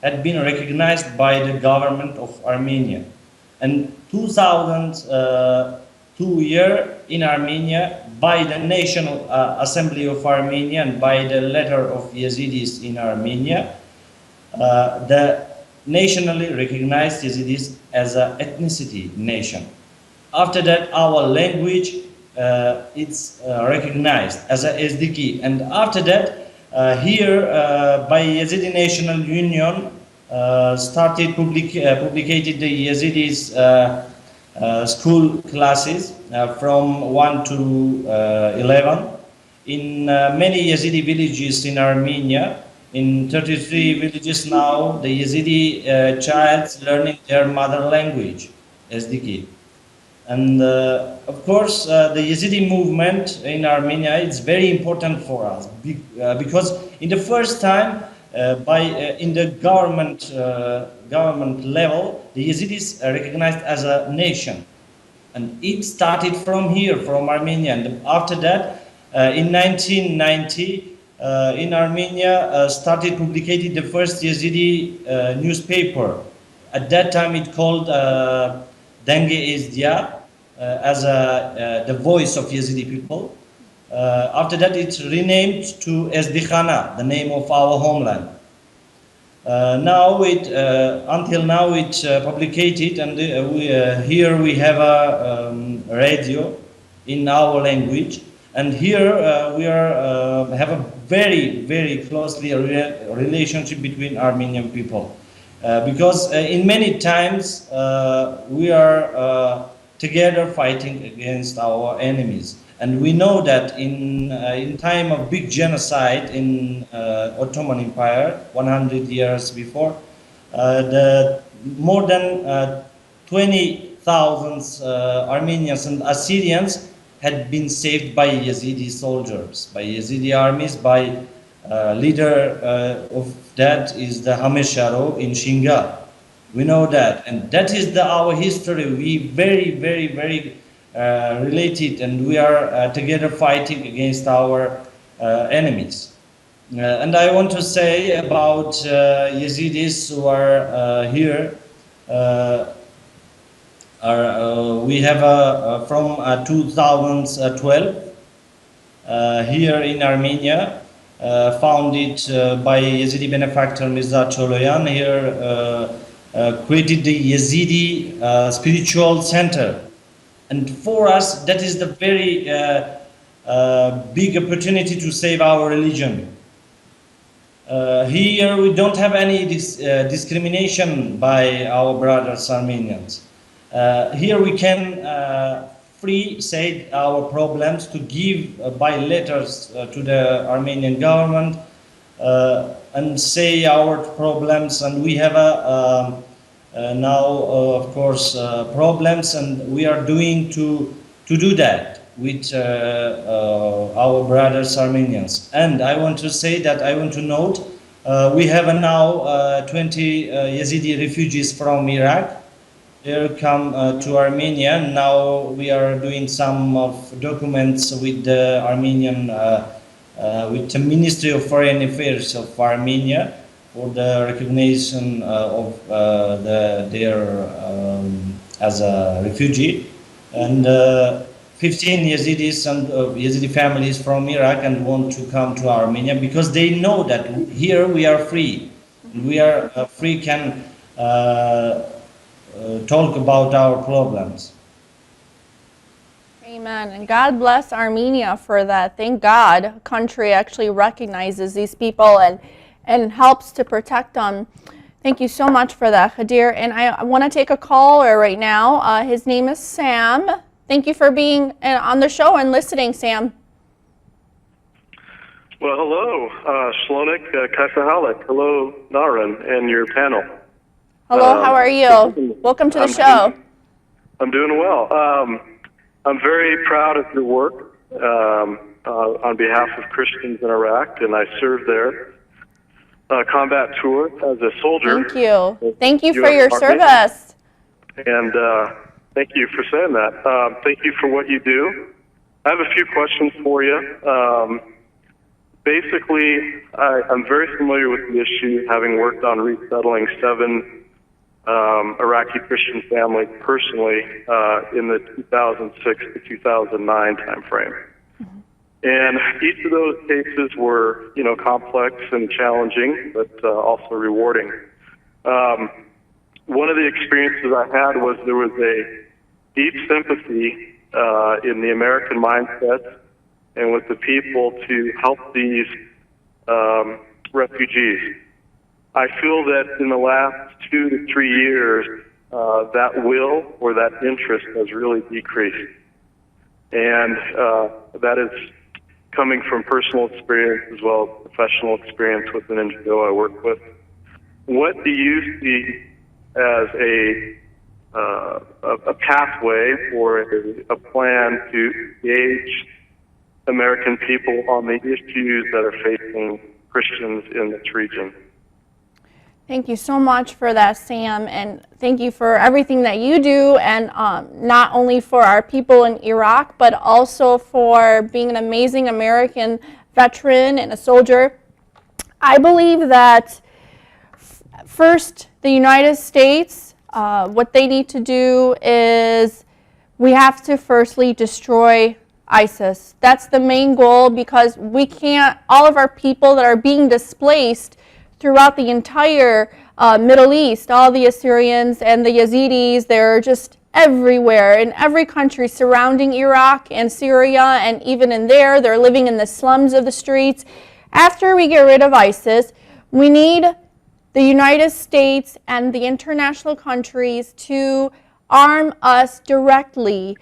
had been recognized by the government of Armenia. And 2002 year in Armenia, by the National Assembly of Armenia and by the letter of Yazidis in Armenia, the nationally recognized Yazidis as an ethnicity nation. After that, our language it's recognized as a SDK, and after that, here by Yazidi National Union started publicated the Yazidis school classes from 1 to 11 in many Yazidi villages in Armenia. In 33 villages now, the Yazidi child's learning their mother language, SDK. And of course, the Yazidi movement in Armenia is very important for us because in the first time, in the government level, the Yazidis are recognized as a nation, and it started from here, from Armenia. And after that, in 1990. In Armenia, started publicating the first Yazidi newspaper. At that time, it called Denge Ezdia as the voice of Yazidi people. After that, it renamed to Ezdikhana, the name of our homeland. Until now, it publicated, and here we have a radio in our language. And here we have a very, very closely relationship between Armenian people. Because in many times we are together fighting against our enemies. And we know that in time of big genocide in Ottoman Empire, 100 years before, more than 20,000 Armenians and Assyrians had been saved by Yazidi soldiers, by Yazidi armies, by leader of that is the Hamesharo in Shingal. We know that, and that is our history. We very, very, very related, and we are together fighting against our enemies. And I want to say about Yazidis who are here. We have from 2012 here in Armenia, founded by Yazidi benefactor Mirza Choloyan. Here created the Yazidi spiritual center, and for us that is the very big opportunity to save our religion. Here we don't have any discrimination by our brothers Armenians. Here we can free say our problems to give by letters to the Armenian government and say our problems, and we have now of course problems, and we are doing to do that with our brothers Armenians. And I want to say that I want to note we have now 20 Yazidi refugees from Iraq. They come to Armenia. Now we are doing some of documents with the Armenian, with the Ministry of Foreign Affairs of Armenia for the recognition of their as a refugee, and 15 Yazidis and Yazidi families from Iraq and want to come to Armenia because they know that here we are free. We are free, can talk about our problems. Great. Amen. And God bless Armenia for that. Thank God a country actually recognizes these people and helps to protect them. Thank you so much for that, Khadir. And I want to take a caller right now. His name is Sam. Thank you for being on the show and listening, Sam. Well, hello, Shlonik Kasahalik. Hello, Naren, and your panel. Hello, how are you? Welcome to the show. I'm doing well. I'm very proud of your work on behalf of Christians in Iraq, and I served there. Combat tour as a soldier. Thank you. Thank you for US your Army. service. And thank you for saying that. Thank you for what you do. I have a few questions for you. Basically, I'm very familiar with the issue, having worked on resettling 7 Iraqi Christian families personally in the 2006 to 2009 timeframe. And each of those cases were, complex and challenging, but also rewarding. One of the experiences I had was there was a deep sympathy in the American mindset and with the people to help these refugees. I feel that in the last 2 to 3 years, that will or that interest has really decreased. And that is coming from personal experience as well as professional experience with an NGO I work with. What do you see as a pathway or a plan to engage American people on the issues that are facing Christians in this region? Thank you so much for that, Sam, and thank you for everything that you do, and not only for our people in Iraq, but also for being an amazing American veteran and a soldier. I believe that first, the United States, what they need to do is we have to firstly destroy ISIS. That's the main goal, because we can't, all of our people that are being displaced throughout the entire Middle East, all the Assyrians and the Yazidis, they're just everywhere in every country surrounding Iraq and Syria, and even in there, they're living in the slums of the streets. After we get rid of ISIS, we need the United States and the international countries to arm us directly.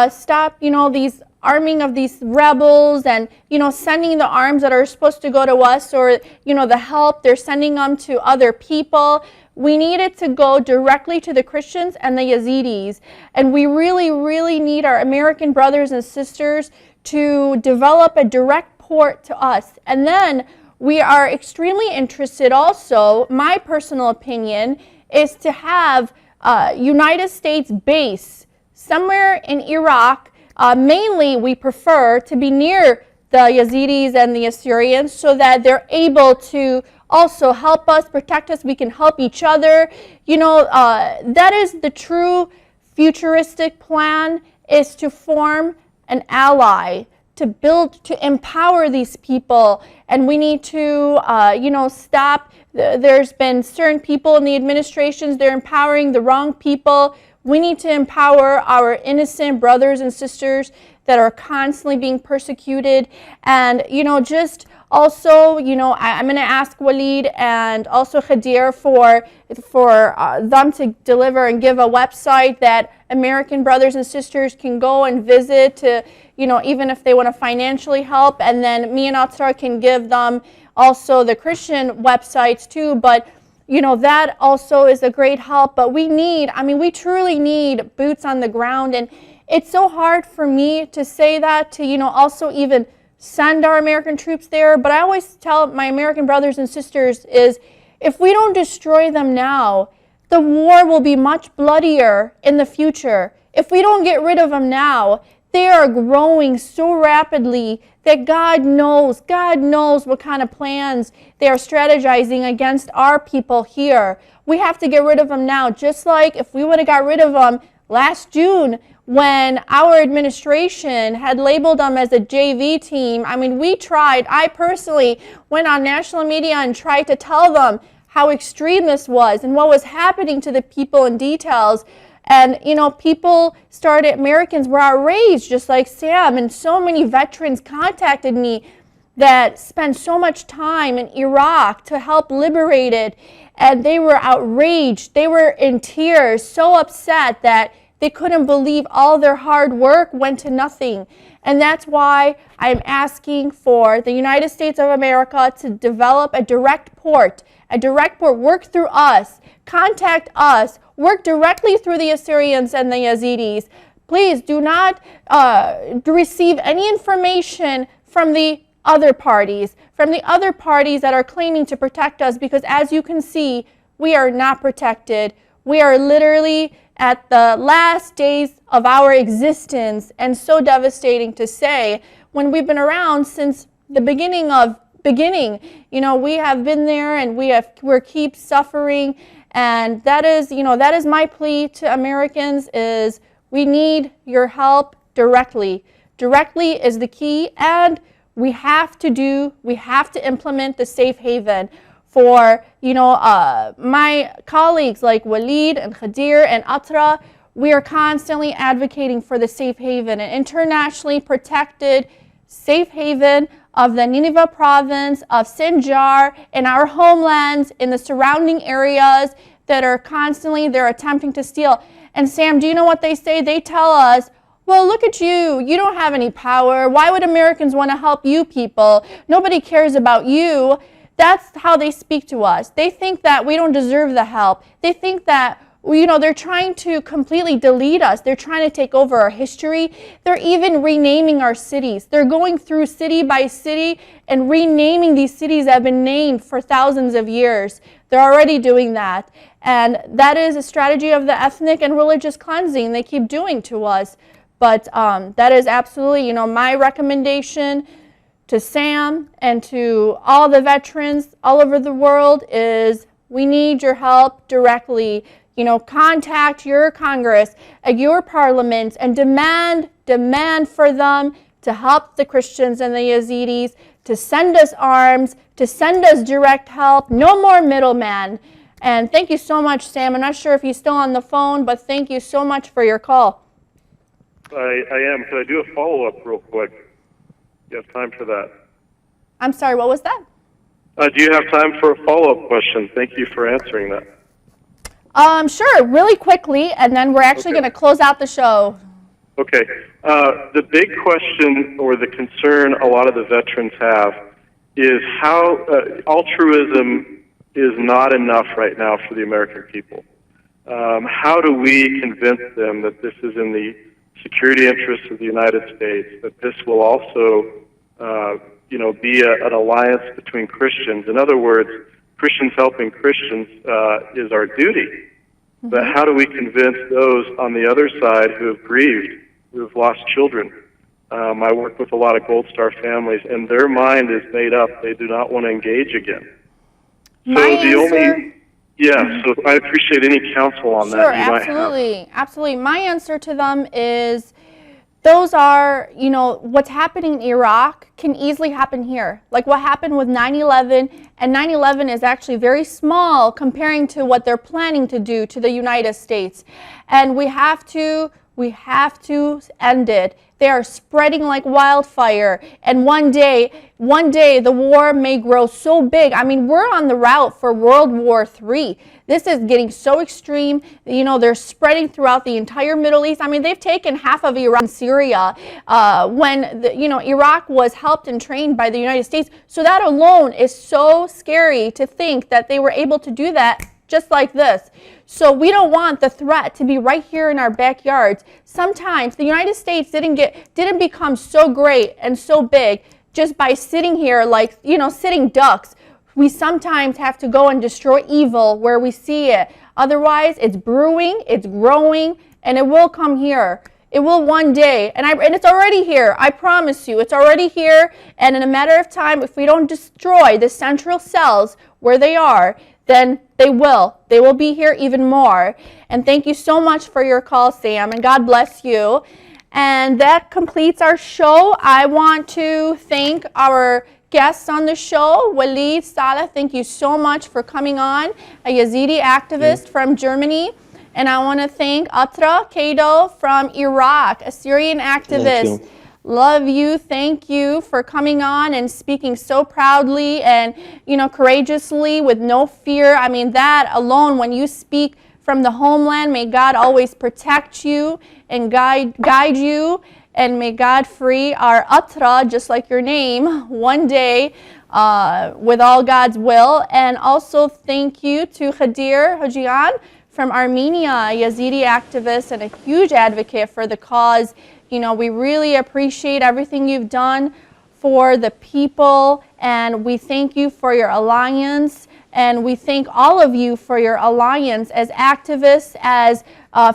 Stop, these arming of these rebels and, sending the arms that are supposed to go to us, or, the help, they're sending them to other people. We need it to go directly to the Christians and the Yazidis. And we really, really need our American brothers and sisters to develop a direct port to us. And then we are extremely interested also, my personal opinion, is to have a United States base somewhere in Iraq. Mainly, we prefer to be near the Yazidis and the Assyrians so that they're able to also help us, protect us. We can help each other. That is the true futuristic plan, is to form an ally, to build, to empower these people. And we need to, stop. There's been certain people in the administrations, they're empowering the wrong people. We need to empower our innocent brothers and sisters that are constantly being persecuted. And, just also, I'm going to ask Walid and also Khadir for them to deliver and give a website that American brothers and sisters can go and visit to, even if they want to financially help. And then me and Atsar can give them also the Christian websites too. But that also is a great help, but we truly need boots on the ground. And it's so hard for me to say that, to, also even send our American troops there. But I always tell my American brothers and sisters is, if we don't destroy them now, the war will be much bloodier in the future. If we don't get rid of them now, they are growing so rapidly that God knows what kind of plans they are strategizing against our people here. We have to get rid of them now, just like if we would have got rid of them last June when our administration had labeled them as a JV team. We tried. I personally went on national media and tried to tell them how extreme this was and what was happening to the people in details. And, you know, Americans were outraged, just like Sam, and so many veterans contacted me that spent so much time in Iraq to help liberate it, and they were outraged. They were in tears, so upset that they couldn't believe all their hard work went to nothing. And that's why I'm asking for the United States of America to develop a direct port, work through us, contact us, work directly through the Assyrians and the Yazidis. Please do not receive any information from the other parties that are claiming to protect us, because as you can see, we are not protected. We are literally at the last days of our existence, and so devastating to say when we've been around since the beginning. You know, we have been there, and we're keep suffering, and that is my plea to Americans is we need your help directly. Directly is the key, and we have to implement the safe haven for, my colleagues like Walid and Khadir and Atra. We are constantly advocating for the safe haven, an internationally protected safe haven of the Nineveh province, of Sinjar, in our homelands, in the surrounding areas that are constantly, they're attempting to steal. And Sam, do you know what they say? They tell us, well, look at you. You don't have any power. Why would Americans want to help you people? Nobody cares about you. That's how they speak to us. They think that we don't deserve the help. They think that, they're trying to completely delete us. They're trying to take over our history. They're even renaming our cities. They're going through city by city and renaming these cities that have been named for thousands of years. They're already doing that. And that is a strategy of the ethnic and religious cleansing they keep doing to us. But that is absolutely, my recommendation to Sam and to all the veterans all over the world is we need your help directly. Contact your Congress, your parliaments, and demand for them to help the Christians and the Yazidis, to send us arms, to send us direct help. No more middleman. And thank you so much, Sam. I'm not sure if he's still on the phone, but thank you so much for your call. I am. Could I do a follow-up real quick? You have time for that? I'm sorry, what was that? Do you have time for a follow-up question? Thank you for answering that. Sure, really quickly, and then we're actually going to close out the show. Okay. The big question or the concern a lot of the veterans have is how altruism is not enough right now for the American people. How do we convince them that this is in the security interests of the United States, that this will also, be an alliance between Christians? In other words, Christians helping Christians is our duty. But how do we convince those on the other side who have grieved, who have lost children? I work with a lot of Gold Star families, and their mind is made up. They do not want to engage again. So so I appreciate any counsel on that you might have. Absolutely. My answer to them is those are, what's happening in Iraq can easily happen here. Like what happened with 9/11, and 9/11 is actually very small comparing to what they're planning to do to the United States. And we have to end it. They are spreading like wildfire, and one day the war may grow so big. I mean, we're on the route for World War III. This is getting so extreme. They're spreading throughout the entire Middle East. I mean, they've taken half of Iraq and Syria when Iraq was helped and trained by the United States. So that alone is so scary to think that they were able to do that just like this. So we don't want the threat to be right here in our backyards. Sometimes the United States didn't become so great and so big just by sitting here like, sitting ducks. We sometimes have to go and destroy evil where we see it. Otherwise, it's brewing, it's growing, and it will come here. It will one day, and it's already here. I promise you, it's already here. And in a matter of time, if we don't destroy the central cells where they are, then they will. They will be here even more. And thank you so much for your call, Sam, and God bless you. And that completes our show. I want to thank our guests on the show. Walid Saleh, thank you so much for coming on, a Yazidi activist from Germany. And I want to thank Atra Kato from Iraq, a Syrian activist. you. Love you. Thank you for coming on and speaking so proudly and, courageously with no fear. I mean, that alone, when you speak from the homeland, may God always protect you and guide you. And may God free our Atra, just like your name, one day with all God's will. And also thank you to Khadir Hojian from Armenia, a Yazidi activist and a huge advocate for the cause. We really appreciate everything you've done for the people, and we thank you for your alliance, and we thank all of you for your alliance as activists, as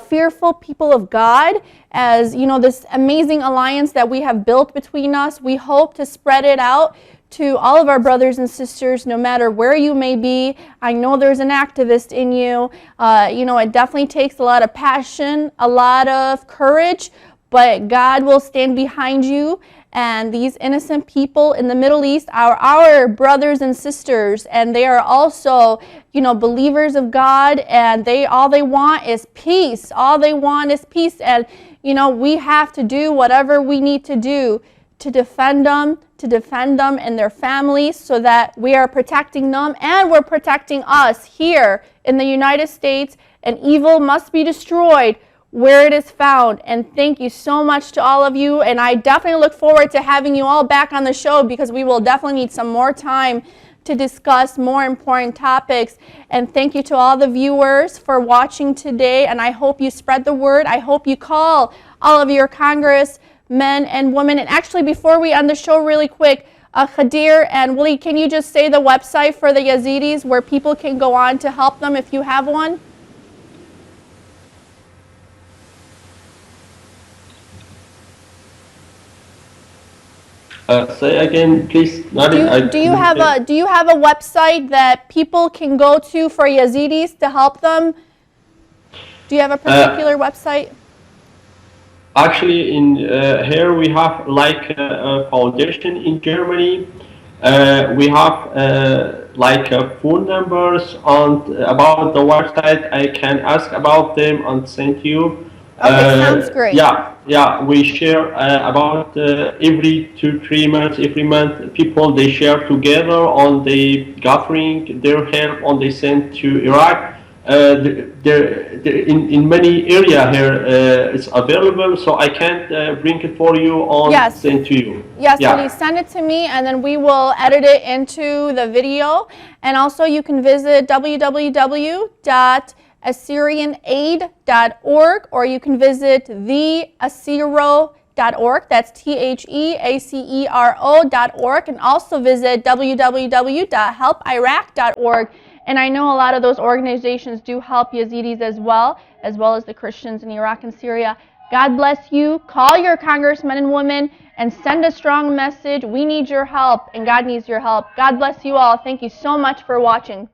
fearful people of God, as this amazing alliance that we have built between us. We hope to spread it out to all of our brothers and sisters, no matter where you may be. I know there's an activist in you. It definitely takes a lot of passion, a lot of courage, but God will stand behind you. And these innocent people in the Middle East are our brothers and sisters, and they are also, believers of God, and all they want is peace. All they want is peace, and we have to do whatever we need to do to defend them and their families, so that we are protecting them and we're protecting us here in the United States. And evil must be destroyed where it is found. And thank you so much to all of you, and I definitely look forward to having you all back on the show, because we will definitely need some more time to discuss more important topics. And thank you to all the viewers for watching today, and I hope you spread the word. I hope you call all of your congressmen and women. And actually, before we end the show really quick, Khadir and Willie, can you just say the website for the Yazidis where people can go on to help them if you have one? Say again, please. Do you have a website that people can go to for Yazidis to help them? Do you have a particular website? Actually, in here we have like a foundation in Germany. We have like phone numbers, and about the website I can ask about them and send you. Okay, sounds great. Yeah, we share about every 2-3 months, every month, people they share together on the gathering their help, and they send to Iraq. In many area here it's available, so I can't bring it for you or send to you. Yes, please send it to me, and then we will edit it into the video. And also you can visit www.assyrianaid.org, or you can visit theassiro.org. That's THEACERO.org, and also visit www.helpiraq.org. And I know a lot of those organizations do help Yazidis as well as the Christians in Iraq and Syria. God bless you. Call your congressmen and women and send a strong message. We need your help, and God needs your help. God bless you all. Thank you so much for watching.